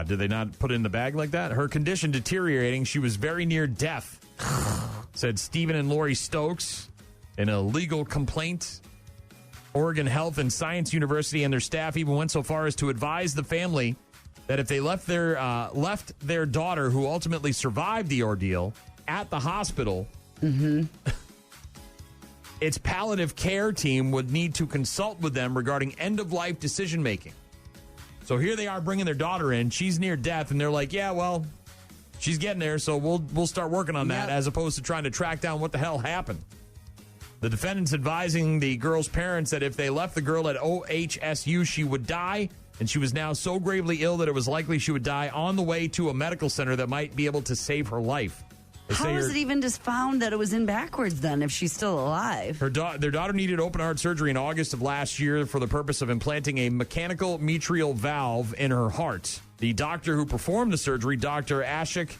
did they not put it in the bag like that? Her condition deteriorating. She was very near death, said Stephen and Lori Stokes in a legal complaint. Oregon Health and Science University and their staff even went so far as to advise the family that if they left their daughter, who ultimately survived the ordeal, at the hospital, its palliative care team would need to consult with them regarding end-of-life decision-making. So here they are bringing their daughter in. She's near death, and they're like, yeah, well, she's getting there, so we'll start working on that, as opposed to trying to track down what the hell happened. The defendant's advising the girl's parents that if they left the girl at OHSU, she would die, and she was now so gravely ill that it was likely she would die on the way to a medical center that might be able to save her life. How is it even just found that it was in backwards then if she's still alive? Their daughter needed open heart surgery in August of last year for the purpose of implanting a mechanical mitral valve in her heart. The doctor who performed the surgery, Dr. Ashik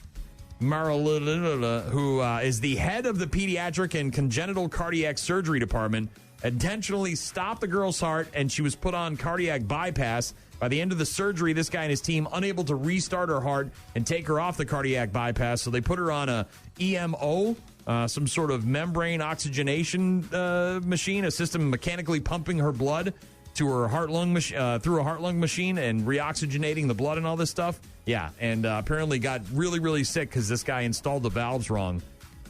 Maralula, who is the head of the pediatric and congenital cardiac surgery department, intentionally stopped the girl's heart and she was put on cardiac bypass. By the end of the surgery, this guy and his team unable to restart her heart and take her off the cardiac bypass, so they put her on a EMO, some sort of membrane oxygenation machine, a system mechanically pumping her blood to her heart-lung through a heart-lung machine and reoxygenating the blood and all this stuff. Yeah, and apparently got really, really sick because this guy installed the valves wrong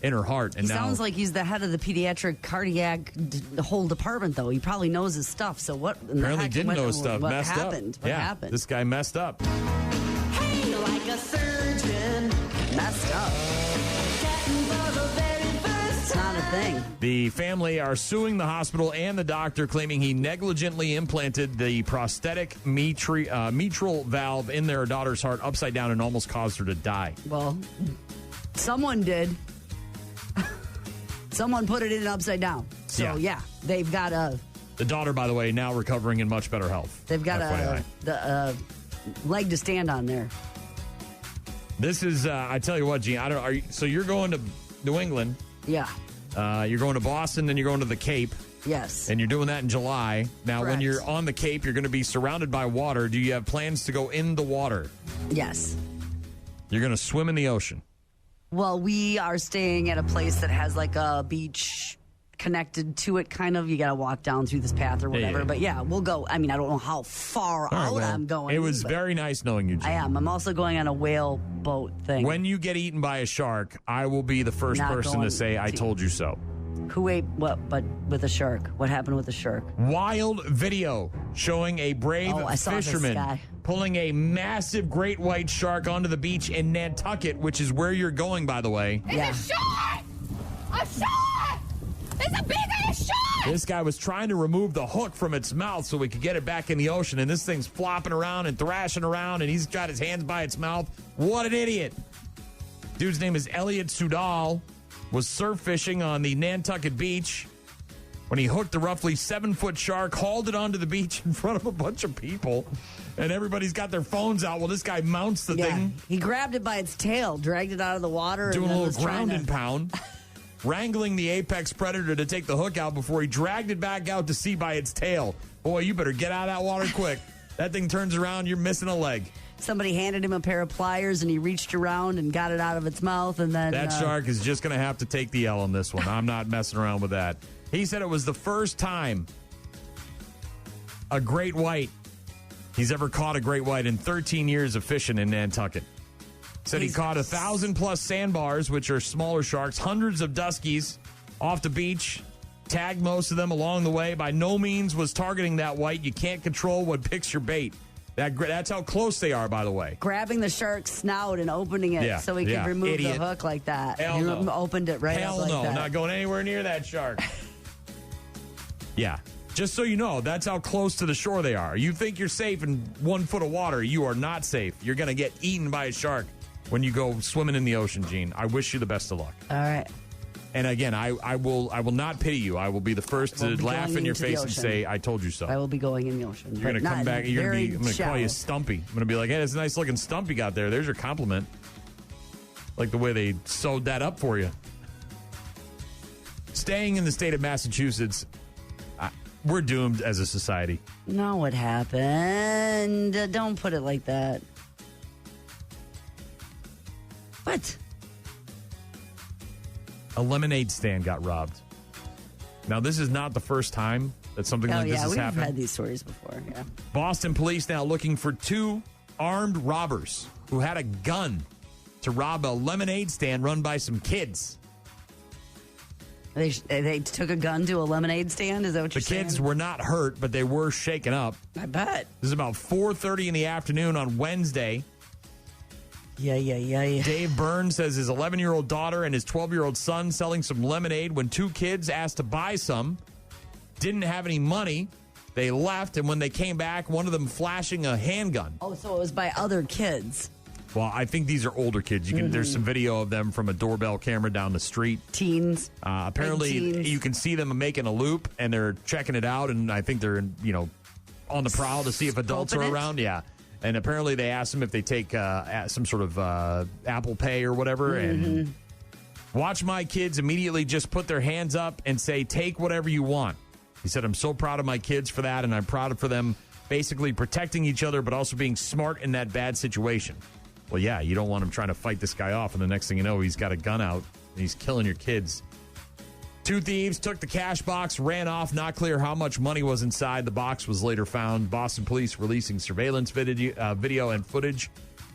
in her heart. And he sounds like he's the head of the pediatric cardiac the whole department, though. He probably knows his stuff. So what? Apparently didn't know his stuff. What messed happened? Up. What happened? This guy messed up. Hey, like a surgeon. Messed up. It's not a thing. The family are suing the hospital and the doctor, claiming he negligently implanted the prosthetic mitral valve in their daughter's heart upside down and almost caused her to die. Well, someone did. Someone put it in upside down. So, yeah they've got a... The daughter, by the way, now recovering in much better health. They've got a leg to stand on there. This is, I tell you what, Gene, so you're going to New England. Yeah. You're going to Boston, then you're going to the Cape. Yes. And you're doing that in July. Now, Correct. When you're on the Cape, you're going to be surrounded by water. Do you have plans to go in the water? Yes. You're going to swim in the ocean? Well, we are staying at a place that has like a beach connected to it, kind of. You got to walk down through this path or whatever. Yeah. But yeah, we'll go. I mean, I don't know how far out I'm going. It was very nice knowing you, Jim. I am. I'm also going on a whale boat thing. When you get eaten by a shark, I will be the first person to say, I told you so. Who ate what, but with a shark? What happened with the shark? Wild video showing a brave fisherman pulling a massive great white shark onto the beach in Nantucket, which is where you're going, by the way. It's a shark! A shark! It's a big-ass shark! This guy was trying to remove the hook from its mouth so we could get it back in the ocean, and this thing's flopping around and thrashing around, and he's got his hands by its mouth. What an idiot. Dude's name is Elliot Sudal. Was surf fishing on the Nantucket beach when he hooked the roughly 7-foot shark, hauled it onto the beach in front of a bunch of people, and everybody's got their phones out. Well, this guy mounts the thing. He grabbed it by its tail, dragged it out of the water. Doing and a little ground and pound. Wrangling the apex predator to take the hook out before he dragged it back out to sea by its tail. Boy, you better get out of that water quick. That thing turns around, you're missing a leg. somebody handed him a pair of pliers and he reached around and got it out of its mouth. And then that shark is just going to have to take the L on this one. I'm not messing around with that. He said it was the first time a great white, he's ever caught a great white in 13 years of fishing in Nantucket. Said he caught 1,000+ sandbars, which are smaller sharks, hundreds of duskies off the beach, tagged most of them along the way. By no means was targeting that white. You can't control what picks your bait. That's how close they are, by the way. Grabbing the shark's snout and opening it so he could remove the hook like that. Hell no. Opened it right up like that. Hell no, not going anywhere near that shark. Yeah. Just so you know, that's how close to the shore they are. You think you're safe in 1 foot of water. You are not safe. You're going to get eaten by a shark when you go swimming in the ocean, Gene. I wish you the best of luck. All right. And again, I will not pity you. I will be the first to laugh in your face and say, I told you so. I will be going in the ocean. You're going to come back. I'm going to call you Stumpy. I'm going to be like, hey, it's a nice looking stump you got there. There's your compliment. Like the way they sewed that up for you. Staying in the state of Massachusetts, we're doomed as a society. No, what happened? Don't put it like that. What? A lemonade stand got robbed. Now, this is not the first time that something like this has happened. We've had these stories before, yeah. Boston police now looking for 2 armed robbers who had a gun to rob a lemonade stand run by some kids. They took a gun to a lemonade stand? Is that what you're saying? The kids were not hurt, but they were shaken up. I bet. This is about 4:30 in the afternoon on Wednesday. Yeah. Dave Burns says his 11-year-old daughter and his 12-year-old son selling some lemonade when 2 kids asked to buy some. Didn't have any money. They left, and when they came back, one of them flashing a handgun. Oh, so it was by other kids. Well, I think these are older kids. There's some video of them from a doorbell camera down the street. Teens. Apparently, you can see them making a loop, and they're checking it out, and I think they're, on the prowl to see if adults are around. Yeah. And apparently they asked them if they take some sort of Apple Pay or whatever. And watch my kids immediately just put their hands up and say, take whatever you want. He said, I'm so proud of my kids for that, and I'm proud for them basically protecting each other, but also being smart in that bad situation. Well, yeah, you don't want him trying to fight this guy off, and the next thing you know, he's got a gun out, and he's killing your kids. 2 thieves took the cash box, ran off. Not clear how much money was inside. The box was later found. Boston police releasing surveillance video and footage,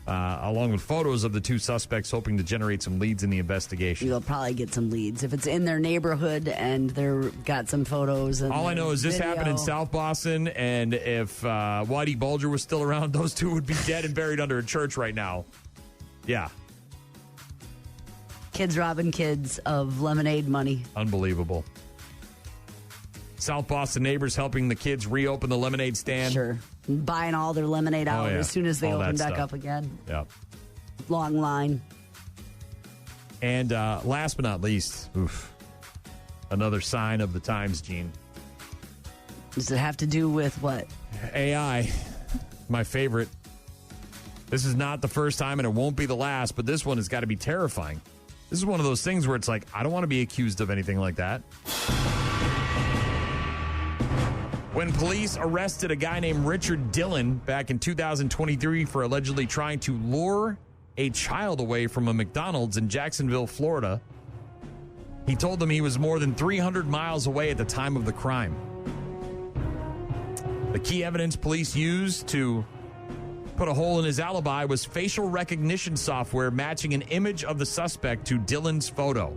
along with photos of the 2 suspects, hoping to generate some leads in the investigation. You'll probably get some leads if it's in their neighborhood and they've got some photos. And all I know is this happened in South Boston, and if Whitey Bulger was still around, those 2 would be dead and buried under a church right now. Yeah. Kids robbing kids of lemonade money. Unbelievable. South Boston neighbors helping the kids reopen the lemonade stand. Sure. Buying all their lemonade out as soon as they open back up again. Yep. Long line. And last but not least, another sign of the times, Gene. Does it have to do with what? AI. My favorite. This is not the first time, and it won't be the last, but this one has got to be terrifying. This is one of those things where it's like, I don't want to be accused of anything like that. When police arrested a guy named Richard Dillon back in 2023 for allegedly trying to lure a child away from a McDonald's in Jacksonville, Florida, he told them he was more than 300 miles away at the time of the crime. The key evidence police used to put a hole in his alibi was facial recognition software matching an image of the suspect to Dillon's photo.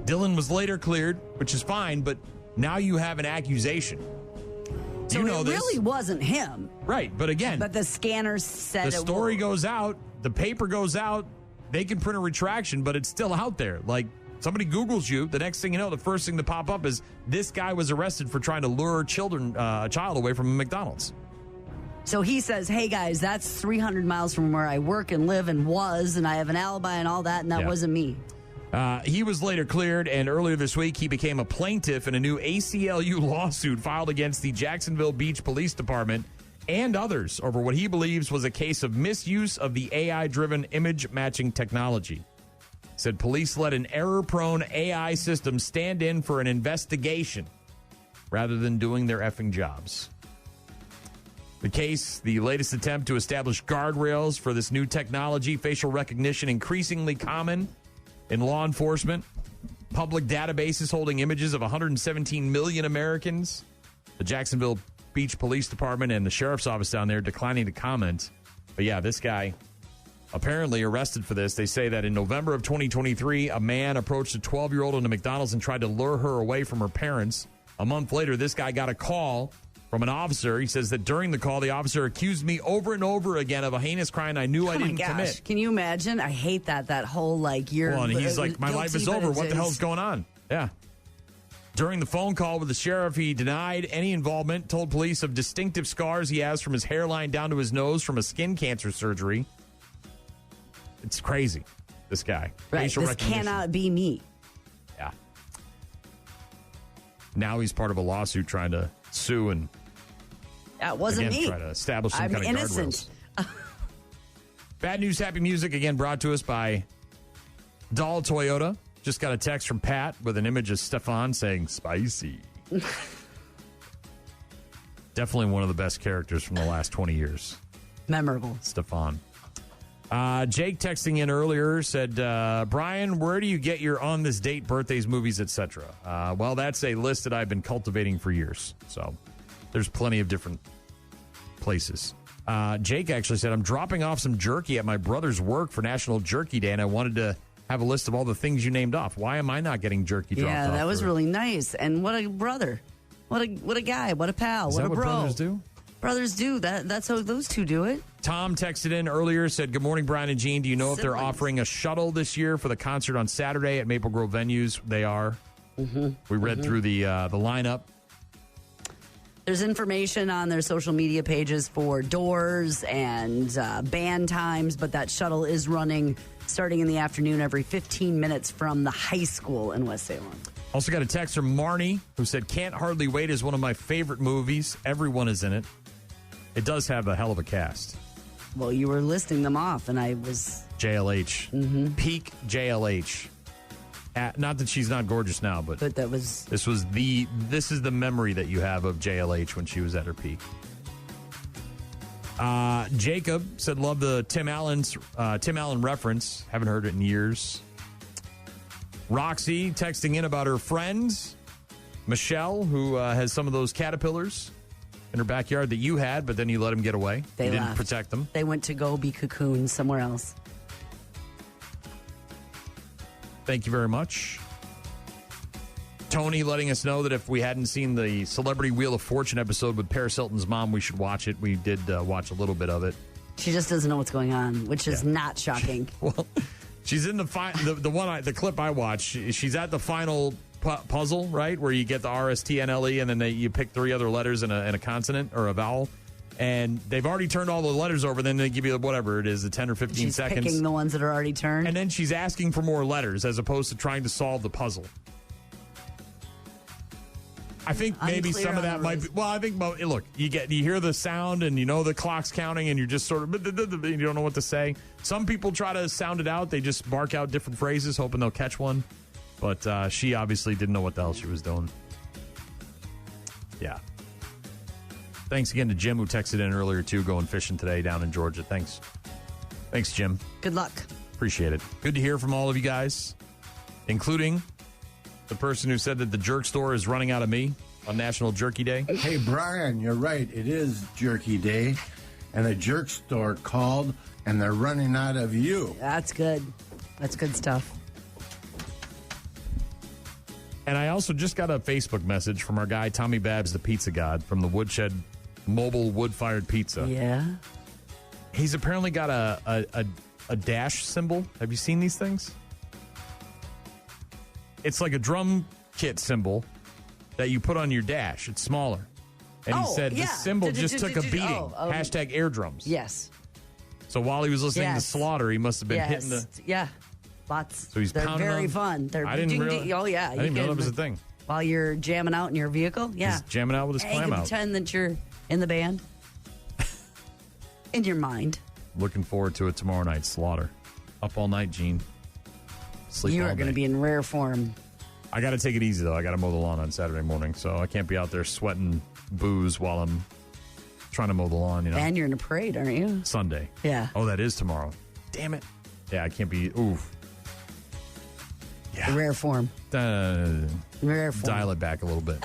Dillon was later cleared, which is fine, but now you have an accusation. So it really wasn't him. Right, but again. But the scanners said the story goes out, the paper goes out, they can print a retraction, but it's still out there. Like, somebody Googles you, the next thing you know, the first thing to pop up is this guy was arrested for trying to lure a child away from a McDonald's. So he says, hey, guys, that's 300 miles from where I work and live and was, and I have an alibi and all that, and that wasn't me. He was later cleared, and earlier this week, he became a plaintiff in a new ACLU lawsuit filed against the Jacksonville Beach Police Department and others over what he believes was a case of misuse of the AI-driven image matching technology. Said police let an error-prone AI system stand in for an investigation rather than doing their effing jobs. The case, the latest attempt to establish guardrails for this new technology, facial recognition, increasingly common in law enforcement. Public databases holding images of 117 million Americans. The Jacksonville Beach Police Department and the sheriff's office down there declining to comment. But yeah, this guy apparently arrested for this. They say that in November of 2023, a man approached a 12-year-old in a McDonald's and tried to lure her away from her parents. A month later, this guy got a call from an officer. He says that during the call, the officer accused me over and over again of a heinous crime I knew I didn't commit. Can you imagine? I hate that whole you're. Well, and he's like, my life is over. What the hell's going on? Yeah. During the phone call with the sheriff, he denied any involvement, told police of distinctive scars he has from his hairline down to his nose from a skin cancer surgery. It's crazy, this guy. Right, Facial this recognition. cannot be me. Yeah. Now he's part of a lawsuit trying to sue and That wasn't again, me. try to establish some I'm kind of innocent. guardrails. Bad news, happy music, again brought to us by Dahl Toyota. Just got a text from Pat with an image of Stefan saying, spicy. Definitely one of the best characters from the last 20 years. Memorable. Stefan. Jake texting in earlier said, Brian, where do you get your on this date, birthdays, movies, etc.? Well, that's a list that I've been cultivating for years. So there's plenty of different places. Jake actually said, I'm dropping off some jerky at my brother's work for National Jerky Day, and I wanted to have a list of all the things you named off. Why am I not getting jerky dropped off? Yeah, that was really nice. And what a brother. What a guy. What a pal. Is what that a what bro. brothers do? Brothers do. That's how those two do it. Tom texted in earlier, said, good morning, Brian and Gene. Do you know if they're offering a shuttle this year for the concert on Saturday at Maple Grove venues? They are. Mm-hmm. We read through the lineup. There's information on their social media pages for doors and band times, but that shuttle is running starting in the afternoon every 15 minutes from the high school in West Salem. Also got a text from Marnie who said, Can't Hardly Wait is one of my favorite movies. Everyone is in it. It does have a hell of a cast. Well, you were listing them off, and I was... JLH. Mm-hmm. Peak JLH. Not that she's not gorgeous now, but that was... This is the memory that you have of JLH when she was at her peak. Jacob said, love the Tim Allen reference. Haven't heard it in years. Roxy texting in about her friends, Michelle, who has some of those caterpillars in her backyard that you had, but then you let them get away. They you left. Didn't protect them. They went to go be cocooned somewhere else. Thank you very much. Tony letting us know that if we hadn't seen the Celebrity Wheel of Fortune episode with Paris Hilton's mom, we should watch it. We did watch a little bit of it. She just doesn't know what's going on, which is not shocking. Well, she's in the clip I watched. She's at the final puzzle, right, where you get the RSTNLE and then you pick three other letters and a consonant or a vowel. And they've already turned all the letters over. Then they give you whatever it is, the 10 or 15 seconds. She's picking the ones that are already turned. And then she's asking for more letters as opposed to trying to solve the puzzle. I think maybe some of that might be. Well, I think, look, you hear the sound and you know the clock's counting and you're just sort of, you don't know what to say. Some people try to sound it out. They just bark out different phrases, hoping they'll catch one. But she obviously didn't know what the hell she was doing. Yeah. Thanks again to Jim, who texted in earlier, too, going fishing today down in Georgia. Thanks, Jim. Good luck. Appreciate it. Good to hear from all of you guys, including the person who said that the jerk store is running out of me on National Jerky Day. Hey, Brian, you're right. It is Jerky Day, and the jerk store called, and they're running out of you. That's good. That's good stuff. And I also just got a Facebook message from our guy, Tommy Babs, the pizza god, from the Woodshed Mobile Wood-Fired Pizza. Yeah. He's apparently got a dash symbol. Have you seen these things? It's like a drum kit symbol that you put on your dash. It's smaller. And he said the symbol just took a beating. Hashtag air drums. Yes. So while he was listening to Slaughter, he must have been hitting the... Yeah. Lots. So he's They're pounding very them. fun. They're I didn't realize, oh, yeah. I didn't know that was a thing. While you're jamming out in your vehicle? Yeah. He's jamming out with his clam you out. pretend that you're in the band. In your mind. Looking forward to it tomorrow night. Slaughter. Up all night, Gene. Sleep You all are going to day. be in rare form. I got to take it easy, though. I got to mow the lawn on Saturday morning, so I can't be out there sweating booze while I'm trying to mow the lawn, And you're in a parade, aren't you? Sunday. Yeah. Oh, that is tomorrow. Damn it. Yeah, I can't be. Oof. Yeah. Rare form. Rare form. Dial it back a little bit.